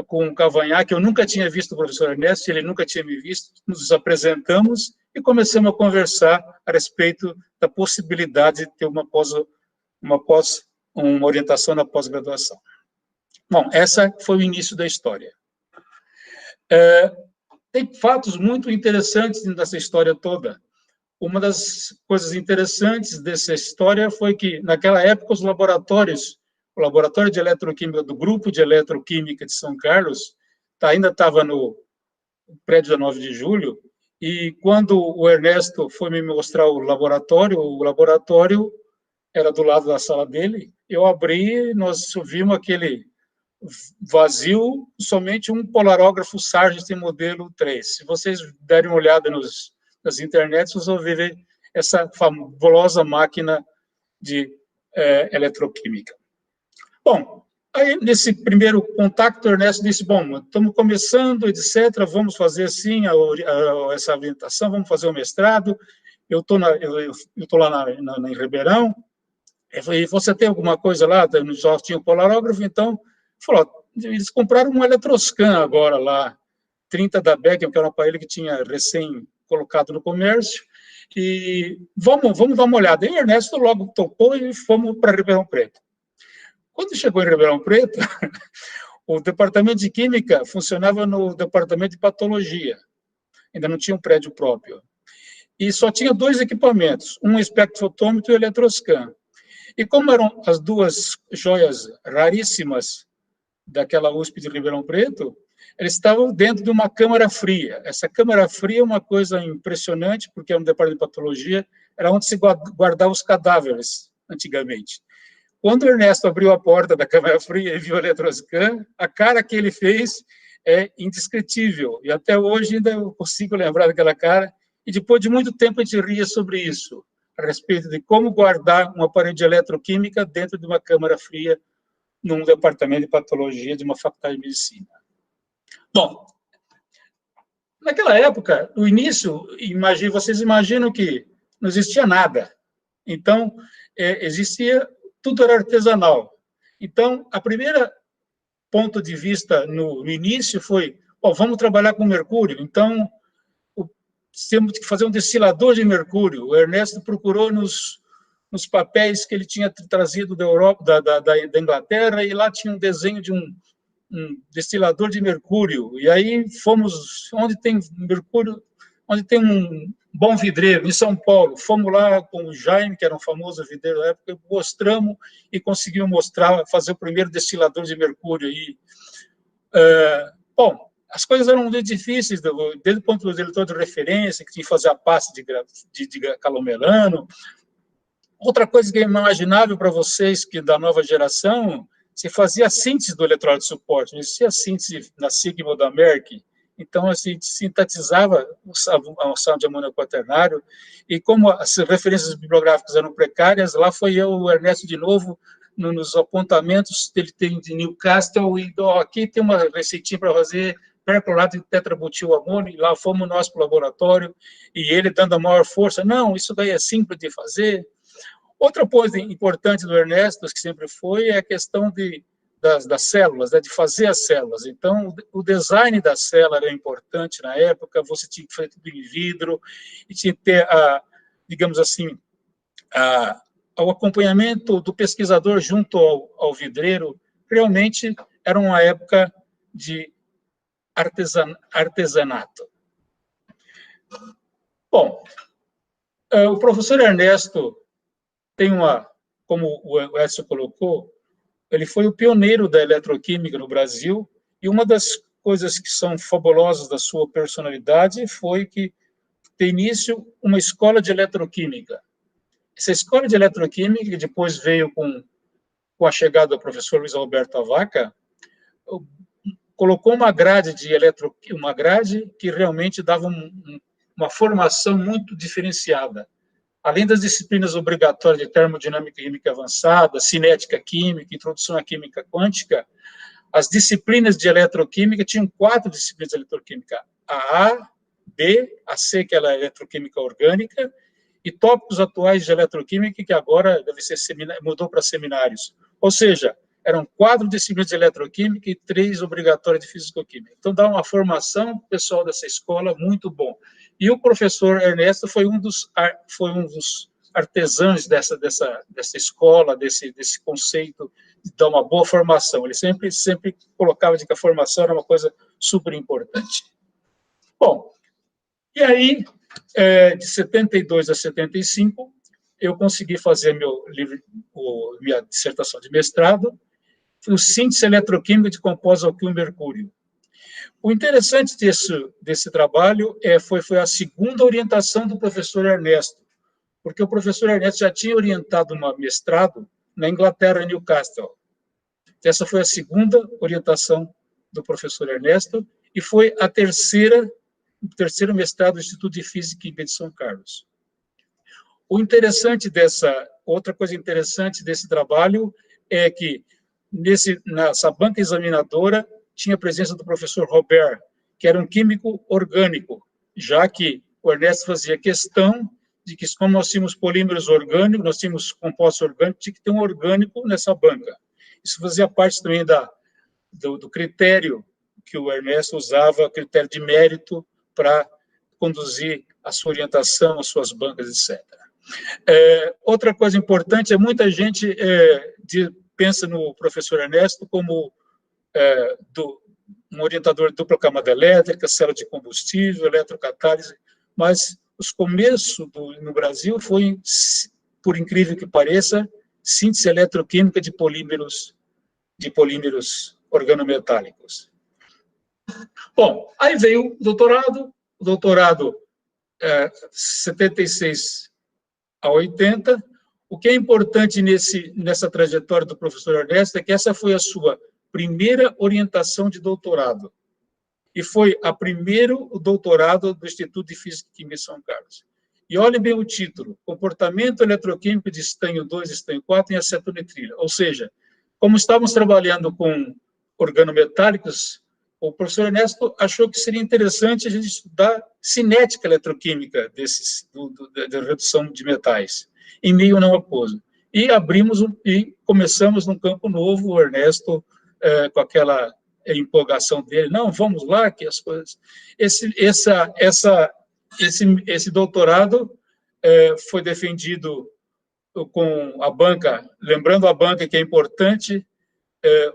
com um cavanhaque. Eu nunca tinha visto o professor Ernesto, ele nunca tinha me visto. Nos apresentamos e começamos a conversar a respeito da possibilidade de ter uma orientação na pós-graduação. Bom, essa foi o início da história. Tem fatos muito interessantes nessa história toda. Uma das coisas interessantes dessa história foi que, naquela época, o laboratório de eletroquímica do Grupo de Eletroquímica de São Carlos ainda estava no prédio da 9 de julho, e quando o Ernesto foi me mostrar o laboratório era do lado da sala dele, eu abri, nós vimos aquele vazio, somente um polarógrafo Sargent modelo 3. Se vocês derem uma olhada nas internets, vocês vão ver essa fabulosa máquina de eletroquímica. Bom, aí nesse primeiro contato, o Ernesto disse, bom, estamos começando, etc., vamos fazer assim essa orientação, vamos fazer o mestrado, eu estou lá em Ribeirão, e você tem alguma coisa lá, já tinha o polarógrafo, então, falou, eles compraram um eletroscan agora lá, 30 da Beckman, que era um aparelho que tinha recém colocado no comércio, e vamos dar uma olhada. E o Ernesto logo topou e fomos para Ribeirão Preto. Quando chegou em Ribeirão Preto, o departamento de Química funcionava no departamento de Patologia, ainda não tinha um prédio próprio. E só tinha 2 equipamentos, um espectrofotômetro e o eletroscan. E como eram as 2 joias raríssimas daquela USP de Ribeirão Preto, eles estavam dentro de uma câmara fria. Essa câmara fria é uma coisa impressionante, porque era um departamento de patologia, era onde se guardava os cadáveres, antigamente. Quando o Ernesto abriu a porta da câmara fria e viu o eletroscan, a cara que ele fez é indescritível. E até hoje ainda eu consigo lembrar daquela cara. E depois de muito tempo a gente ria sobre isso, a respeito de como guardar um aparelho de eletroquímica dentro de uma câmara fria num departamento de patologia de uma faculdade de medicina. Bom, naquela época, no início, vocês imaginam que não existia nada. Então, tudo era artesanal. Então, a primeira ponto de vista no início foi, vamos trabalhar com mercúrio. Então, temos que fazer um destilador de mercúrio. O Ernesto procurou nos papéis que ele tinha trazido da Europa, da Inglaterra, e lá tinha um desenho de um destilador de mercúrio. E aí fomos onde tem mercúrio, onde tem um bom vidreiro, em São Paulo. Fomos lá com o Jaime, que era um famoso vidreiro da época, mostramos e conseguimos fazer o primeiro destilador de mercúrio. Bom, as coisas eram muito difíceis, desde o ponto de vista de referência, que tinha que fazer a pasta de calomelano. Outra coisa que é imaginável para vocês, que da nova geração, se fazia a síntese do eletrólito de suporte, não existia a síntese na Sigma ou da Merck. Então, a gente sintetizava o sal de amônio quaternário, e como as referências bibliográficas eram precárias, lá foi o Ernesto de novo, nos apontamentos, ele tem de Newcastle, e aqui tem uma receitinha para fazer perclorato de tetrabutilamônio, e lá fomos nós para o laboratório, e ele dando a maior força, não, isso daí é simples de fazer. Outra coisa importante do Ernesto, que sempre foi, é a questão das células, de fazer as células. Então, o design da célula era importante na época, você tinha que fazer tudo em vidro, e tinha que ter, digamos assim, o acompanhamento do pesquisador junto ao vidreiro. Realmente era uma época de artesanato. Bom, o professor Ernesto tem como o Edson colocou, ele foi o pioneiro da eletroquímica no Brasil, e uma das coisas que são fabulosas da sua personalidade foi que tem início uma escola de eletroquímica. Essa escola de eletroquímica, que depois veio com a chegada do professor Luiz Alberto Avaca, colocou uma grade que realmente dava uma formação muito diferenciada. Além das disciplinas obrigatórias de termodinâmica química avançada, cinética química, introdução à química quântica, as disciplinas de eletroquímica tinham 4 disciplinas de eletroquímica: a B, a C, que era a eletroquímica orgânica, e tópicos atuais de eletroquímica, que agora mudou para seminários. Ou seja, eram 4 disciplinas de eletroquímica e 3 obrigatórias de fisicoquímica. Então, dá uma formação pessoal dessa escola muito bom. E o professor Ernesto foi um dos artesãos dessa escola, desse conceito de dar uma boa formação. Ele sempre colocava de que a formação era uma coisa super importante. Bom, e aí, de 72 a 75, eu consegui fazer minha dissertação de mestrado, o síntese eletroquímica de compostos alquilo e mercúrio. O interessante desse trabalho foi a segunda orientação do professor Ernesto, porque o professor Ernesto já tinha orientado um mestrado na Inglaterra, em Newcastle. Essa foi a segunda orientação do professor Ernesto e foi o terceiro mestrado do Instituto de Física e Química de São Carlos. Outra coisa interessante desse trabalho é que nessa banca examinadora tinha a presença do professor Robert, que era um químico orgânico, já que o Ernesto fazia questão de que, como nós tínhamos polímeros orgânicos, nós tínhamos compostos orgânicos, tinha que ter um orgânico nessa banca. Isso fazia parte também do critério que o Ernesto usava, critério de mérito, para conduzir a sua orientação, as suas bancas, etc. Outra coisa importante é muita gente pensa no professor Ernesto como um orientador de dupla camada elétrica, célula de combustível, eletrocatálise, mas os começos no Brasil foi, por incrível que pareça, síntese eletroquímica de polímeros organometálicos. Bom, aí veio o doutorado 76 a 80. O que é importante nessa trajetória do professor Ernesto é que essa foi a sua primeira orientação de doutorado, e foi a primeiro doutorado do Instituto de Física e Química de São Carlos. E olhem bem o título, Comportamento Eletroquímico de estanho 2 e estanho 4 em acetonitrilha. Ou seja, como estávamos trabalhando com organometálicos, o professor Ernesto achou que seria interessante a gente estudar cinética eletroquímica da redução de metais, em meio não aquoso. E começamos num campo novo, o Ernesto, com aquela empolgação dele, não, vamos lá, que as coisas... Esse doutorado foi defendido com a banca, lembrando a banca que é importante,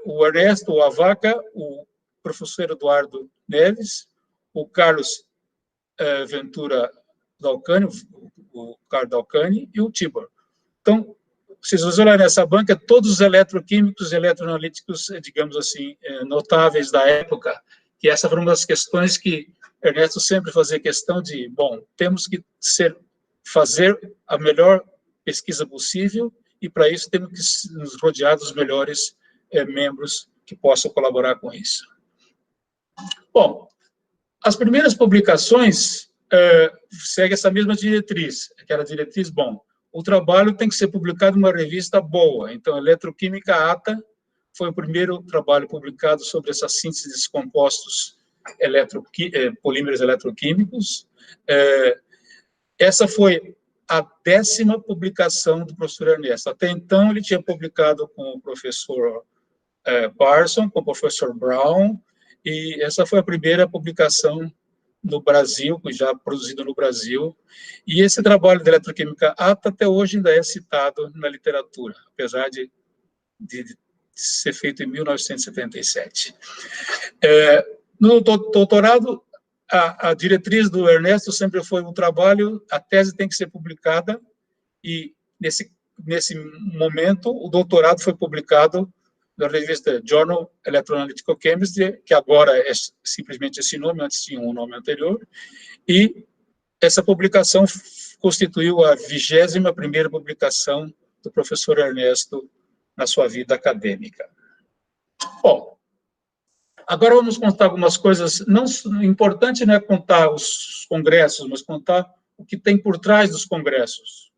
o Ernesto, o Avaca, o professor Eduardo Neves, o Carlos Ventura Dalcani, o Carlos Dalcani e o Tibor. Então, vocês vão olhar nessa banca, todos os eletroquímicos e eletroanalíticos, digamos assim, notáveis da época, que essa foi uma das questões que Ernesto sempre fazia questão de, bom, temos que fazer a melhor pesquisa possível e, para isso, temos que nos rodear dos melhores membros que possam colaborar com isso. Bom, as primeiras publicações seguem essa mesma diretriz, aquela diretriz, bom, o trabalho tem que ser publicado em uma revista boa. Então, Eletroquímica ATA foi o primeiro trabalho publicado sobre essa síntese de compostos polímeros eletroquímicos. Essa foi a 10ª publicação do professor Ernesto. Até então, ele tinha publicado com o professor Parson, com o professor Brown, e essa foi a primeira publicação no Brasil, já produzido no Brasil, e esse trabalho de eletroquímica ATA até hoje ainda é citado na literatura, apesar de ser feito em 1977. No doutorado, a diretriz do Ernesto sempre foi um trabalho, a tese tem que ser publicada, e nesse momento o doutorado foi publicado na revista Journal Electroanalytical Chemistry, que agora é simplesmente esse nome, antes tinha um nome anterior, e essa publicação constituiu a 21ª publicação do professor Ernesto na sua vida acadêmica. Bom, agora vamos contar algumas coisas, importante não é contar os congressos, mas contar o que tem por trás dos congressos.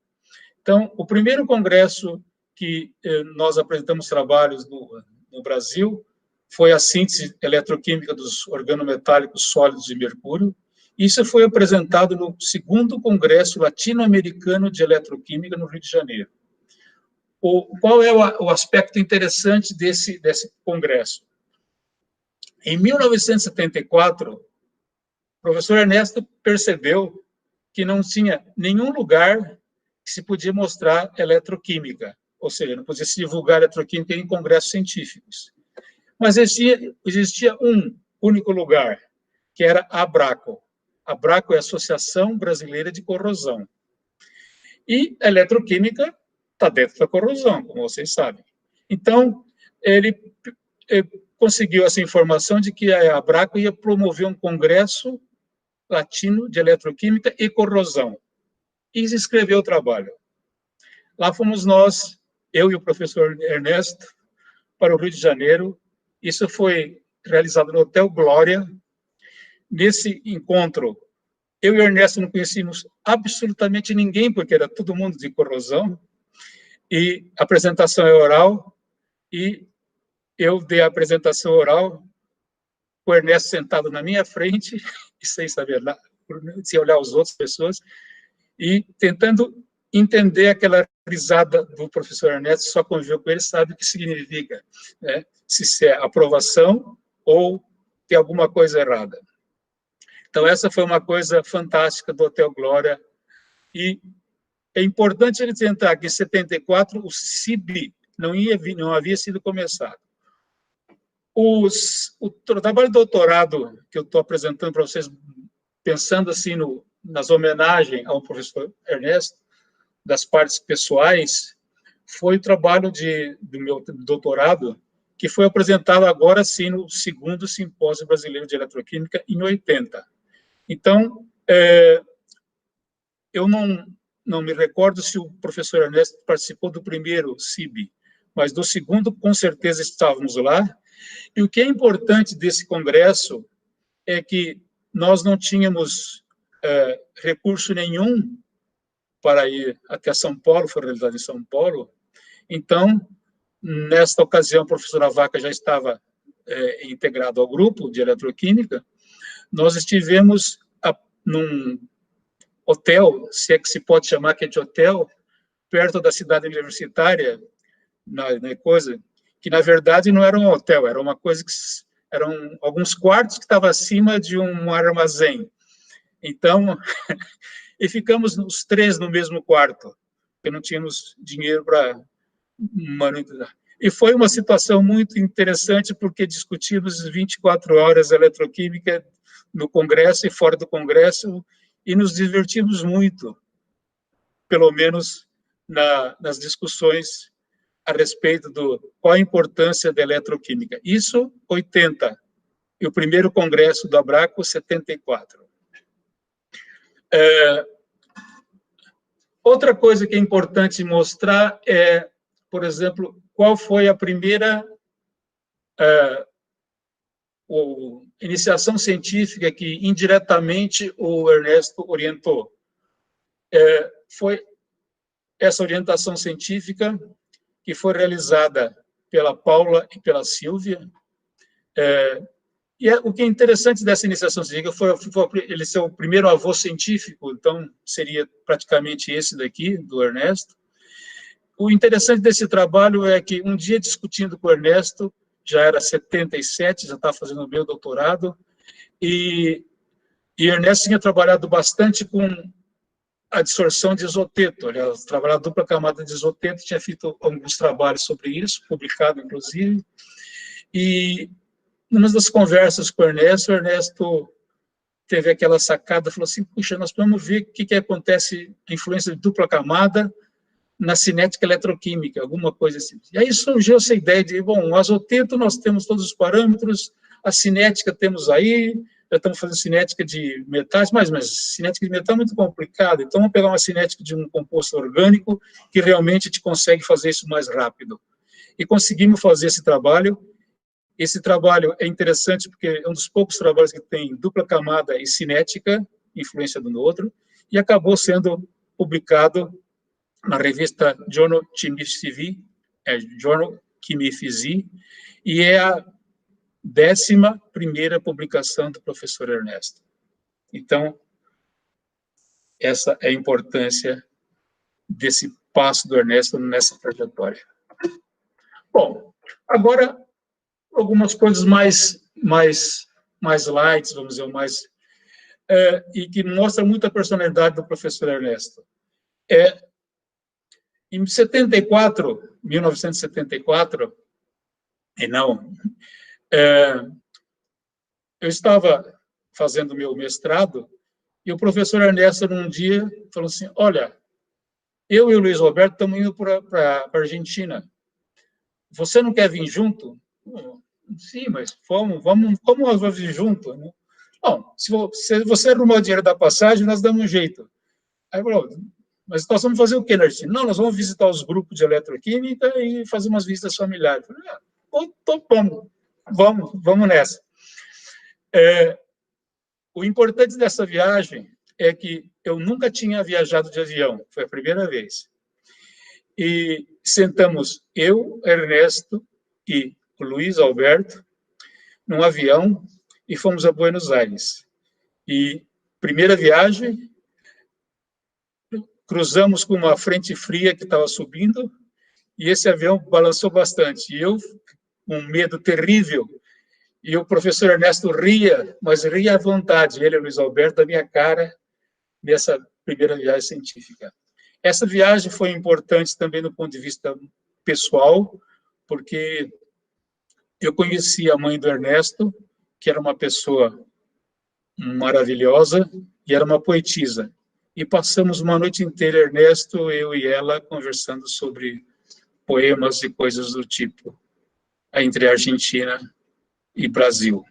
Então, o primeiro congresso que nós apresentamos trabalhos no Brasil foi a síntese eletroquímica dos organometálicos sólidos de mercúrio. Isso foi apresentado no 2º Congresso Latino-Americano de Eletroquímica, no Rio de Janeiro. Qual é o aspecto interessante desse congresso? Em 1974, o professor Ernesto percebeu que não tinha nenhum lugar que se podia mostrar eletroquímica, ou seja, não podia se divulgar eletroquímica em congressos científicos. Mas existia um único lugar, que era a Abraco. A Abraco é a Associação Brasileira de Corrosão. E a eletroquímica está dentro da corrosão, como vocês sabem. Então, ele conseguiu essa informação de que a Abraco ia promover um congresso latino de eletroquímica e corrosão. e escreveu o trabalho. Lá fomos nós, eu e o professor Ernesto, para o Rio de Janeiro. Isso foi realizado no Hotel Glória. Nesse encontro, eu e o Ernesto não conhecíamos absolutamente ninguém, porque era todo mundo de corrosão, e a apresentação é oral, e eu dei a apresentação oral, o Ernesto sentado na minha frente, e sem saber nada, sem olhar as outras pessoas, e tentando entender aquela risada do professor Ernesto, só conviveu com ele, sabe o que significa, né? Se é aprovação ou tem alguma coisa errada. Então, essa foi uma coisa fantástica do Hotel Glória, e é importante ele tentar que em 74 o CIB não havia sido começado. O trabalho de doutorado que eu estou apresentando para vocês, pensando assim nas homenagens ao professor Ernesto, das partes pessoais, foi o trabalho do meu doutorado, que foi apresentado agora sim no 2º Simpósio Brasileiro de Eletroquímica, em 80. Então, eu não me recordo se o professor Ernesto participou do primeiro CIB, mas do 2º, com certeza, estávamos lá. E o que é importante desse congresso é que nós não tínhamos recurso nenhum para ir até São Paulo, foi realizado em São Paulo. Então, nesta ocasião, o professor Avaca já estava integrado ao grupo de eletroquímica. Nós estivemos num hotel, se é que se pode chamar que é de hotel, perto da cidade universitária, que na verdade não era um hotel, era uma coisa que eram alguns quartos que estavam acima de um armazém. Então, e ficamos os 3 no mesmo quarto, porque não tínhamos dinheiro para monitorar. E foi uma situação muito interessante, porque discutimos 24 horas eletroquímica no congresso e fora do congresso, e nos divertimos muito, pelo menos nas discussões a respeito qual a importância da eletroquímica. Isso, 80, e o primeiro congresso do Abraco, 74. Outra coisa que é importante mostrar é, por exemplo, qual foi a primeira iniciação científica que indiretamente o Ernesto orientou. Foi essa orientação científica que foi realizada pela Paula e pela Silvia. O que é interessante dessa iniciação científica foi ele ser o primeiro avô científico, então seria praticamente esse daqui, do Ernesto. O interessante desse trabalho é que um dia discutindo com o Ernesto, já era 77, já estava fazendo o meu doutorado, e Ernesto tinha trabalhado bastante com a dissorção de isoteto, aliás, trabalhava dupla camada de isoteto, tinha feito alguns trabalhos sobre isso, publicado, inclusive, e numa das conversas com o Ernesto teve aquela sacada, falou assim, puxa, nós vamos ver o que acontece, a influência de dupla camada na cinética eletroquímica, alguma coisa assim. E aí surgiu essa ideia de, bom, o azoteto nós temos todos os parâmetros, a cinética temos aí, já estamos fazendo cinética de metais, mas cinética de metal é muito complicado, então vamos pegar uma cinética de um composto orgânico que realmente te consegue fazer isso mais rápido. E conseguimos fazer esse trabalho. Esse trabalho é interessante porque é um dos poucos trabalhos que tem dupla camada e cinética, influência do outro, e acabou sendo publicado na revista Journal Chimie Physique, e é a 11ª publicação do professor Ernesto. Então, essa é a importância desse passo do Ernesto nessa trajetória. Bom, agora, algumas coisas mais light, vamos dizer, e que mostra muito a personalidade do professor Ernesto. Em 1974, eu estava fazendo meu mestrado e o professor Ernesto, num dia, falou assim, olha, eu e o Luiz Roberto estamos indo para a Argentina. Você não quer vir junto? Sim, mas como nós vamos vir junto? Bom, se você arrumar o dinheiro da passagem, nós damos um jeito. Aí falou, mas nós vamos fazer o quê na Argentina? Não, nós vamos visitar os grupos de eletroquímica e fazer umas visitas familiares. Eu falei, vamos nessa. O importante dessa viagem é que eu nunca tinha viajado de avião, foi a primeira vez. E sentamos eu, Ernesto e o Luiz Alberto num avião e fomos a Buenos Aires. E primeira viagem, cruzamos com uma frente fria que estava subindo e esse avião balançou bastante. E eu, com um medo terrível, e o professor Ernesto ria, mas ria à vontade, ele e o Luiz Alberto, da minha cara, nessa primeira viagem científica. Essa viagem foi importante também do ponto de vista pessoal, porque eu conheci a mãe do Ernesto, que era uma pessoa maravilhosa e era uma poetisa. E passamos uma noite inteira, Ernesto, eu e ela, conversando sobre poemas e coisas do tipo, entre Argentina e Brasil.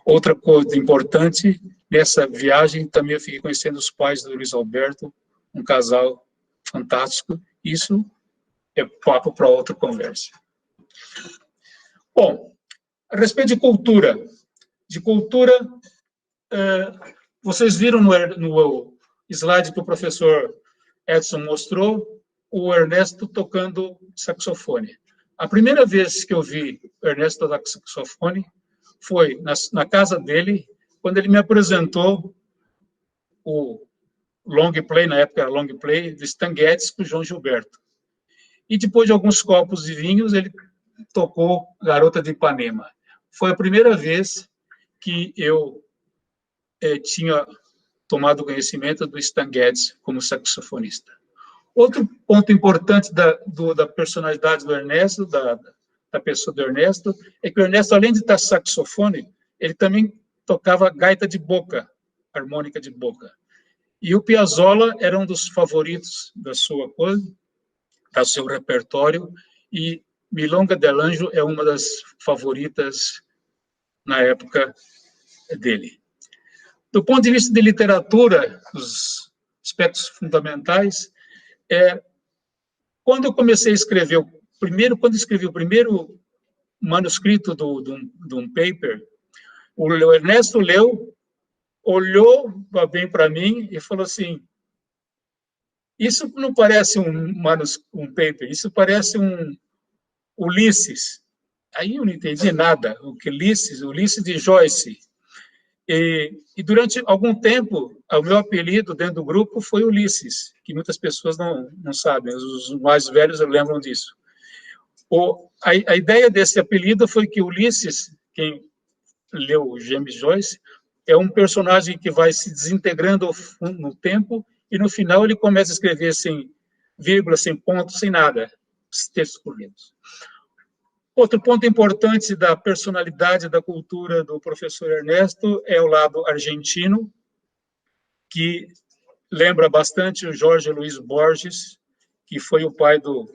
Outra coisa importante, nessa viagem também eu fiquei conhecendo os pais do Luiz Alberto, um casal fantástico. Isso é papo para outra conversa. Bom, a respeito de cultura, vocês viram no slide que o professor Edson mostrou, o Ernesto tocando saxofone. A primeira vez que eu vi o Ernesto tocar saxofone foi na casa dele, quando ele me apresentou o long play, na época era long play, de Stan Getz com o João Gilberto. E depois de alguns copos de vinhos, ele tocou Garota de Ipanema. Foi a primeira vez que eu tinha tomado conhecimento do Stan Getz como saxofonista. Outro ponto importante da personalidade do Ernesto, da pessoa do Ernesto, é que o Ernesto, além de estar saxofone, ele também tocava gaita de boca, harmônica de boca. E o Piazzolla era um dos favoritos da sua coisa, do seu repertório, e Milonga del Anjo é uma das favoritas na época dele. Do ponto de vista de literatura, os aspectos fundamentais, quando eu comecei a escrever, quando escrevi o primeiro manuscrito de um paper, o Ernesto leu, olhou bem para mim e falou assim, isso não parece um paper, isso parece um Ulisses. Aí eu não entendi nada, o Ulisses de Joyce. E durante algum tempo, o meu apelido dentro do grupo foi Ulisses, que muitas pessoas não sabem, os mais velhos lembram disso. A ideia desse apelido foi que Ulisses, quem leu James Joyce, é um personagem que vai se desintegrando no tempo e no final ele começa a escrever sem vírgula, sem ponto, sem nada, os textos corridos. Outro ponto importante da personalidade da cultura do professor Ernesto é o lado argentino, que lembra bastante o Jorge Luis Borges, que foi o pai do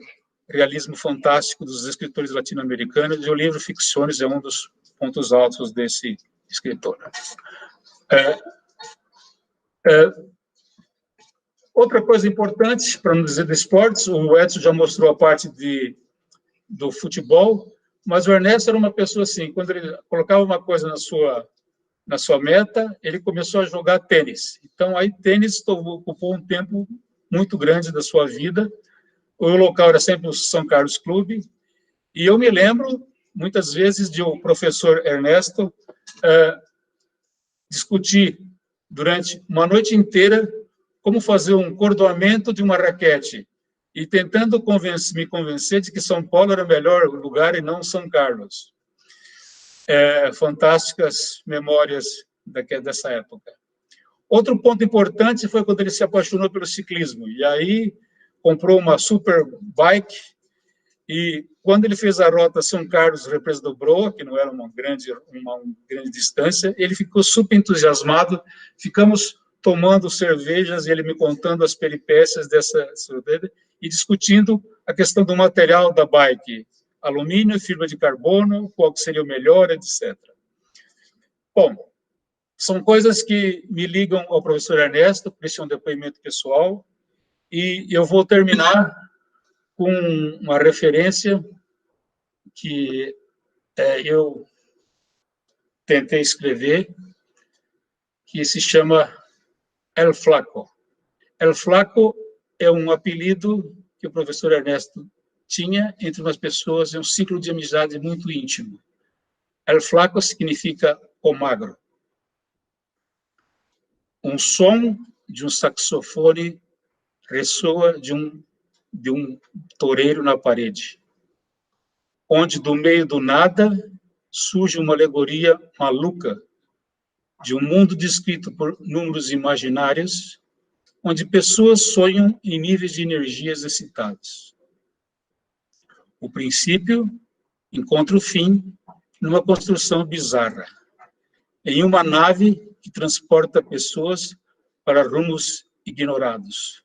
realismo fantástico dos escritores latino-americanos, e o livro Ficções é um dos pontos altos desse escritor. Outra coisa importante, para não dizer de esportes, o Edson já mostrou a parte do futebol, mas o Ernesto era uma pessoa assim, quando ele colocava uma coisa na sua meta, ele começou a jogar tênis. Então, aí tênis ocupou um tempo muito grande da sua vida. O local era sempre o São Carlos Clube, e eu me lembro, muitas vezes, de o professor Ernesto discutir durante uma noite inteira como fazer um cordoamento de uma raquete, e tentando me convencer de que São Paulo era o melhor lugar e não São Carlos. Fantásticas memórias dessa época. Outro ponto importante foi quando ele se apaixonou pelo ciclismo, e aí comprou uma super bike, e quando ele fez a rota São Carlos-Represa do Broa, que não era uma grande distância, ele ficou super entusiasmado, ficamos tomando cervejas e ele me contando as peripécias dessa e discutindo a questão do material da bike, alumínio, fibra de carbono, qual seria o melhor, etc. Bom, são coisas que me ligam ao professor Ernesto, por isso é um depoimento pessoal, E eu vou terminar com uma referência que eu tentei escrever, que se chama El Flaco. El Flaco é um apelido que o professor Ernesto tinha entre umas pessoas, é um ciclo de amizade muito íntimo. El Flaco significa o magro. Um som de um saxofone ressoa de um toureiro na parede, onde do meio do nada surge uma alegoria maluca de um mundo descrito por números imaginários, onde pessoas sonham em níveis de energias excitados. O princípio encontra o fim numa construção bizarra, em uma nave que transporta pessoas para rumos ignorados,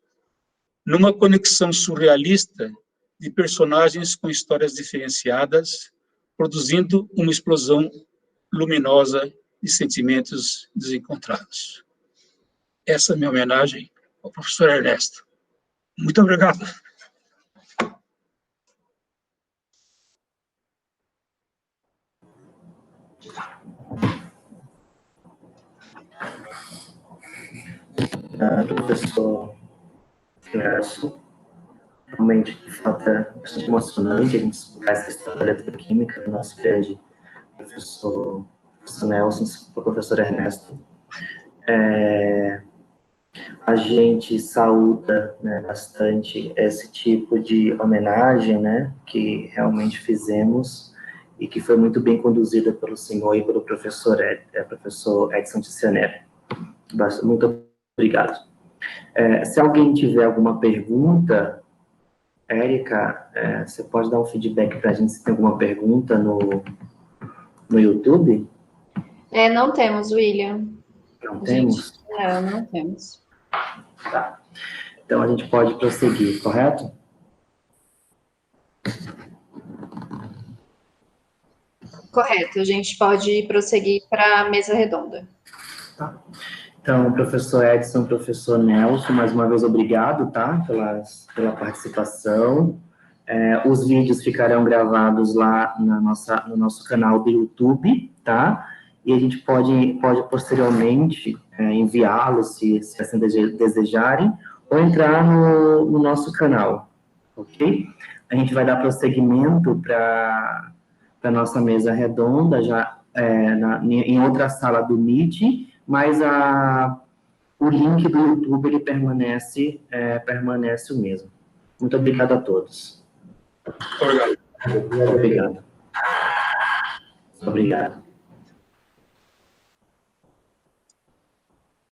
numa conexão surrealista de personagens com histórias diferenciadas, produzindo uma explosão luminosa de sentimentos desencontrados. Essa é a minha homenagem ao professor Ernesto. Muito obrigado. Professor Gerson, realmente, de fato, é bastante emocionante a gente explicar essa história da eletroquímica do nosso grande professor Nelson, o professor Ernesto. A gente saúda, né, bastante esse tipo de homenagem, né, que realmente fizemos e que foi muito bem conduzida pelo senhor e pelo professor Edson Tizianelli. Muito obrigado. Se alguém tiver alguma pergunta, Érica, você pode dar um feedback para a gente se tem alguma pergunta no YouTube? Não temos, William. Não temos? Não temos. Tá. Então, a gente pode prosseguir, correto? Correto, a gente pode prosseguir para a mesa redonda. Tá. Então, professor Edson, professor Nelson, mais uma vez obrigado, tá? Pela participação. Os vídeos ficarão gravados lá no nosso canal do YouTube, tá? E a gente pode posteriormente enviá-los, se assim desejarem, ou entrar no nosso canal, ok? A gente vai dar prosseguimento para a nossa mesa redonda, já em outra sala do Meet, mas o link do YouTube ele permanece o mesmo. Muito obrigado a todos. Obrigado. Obrigado. Obrigado.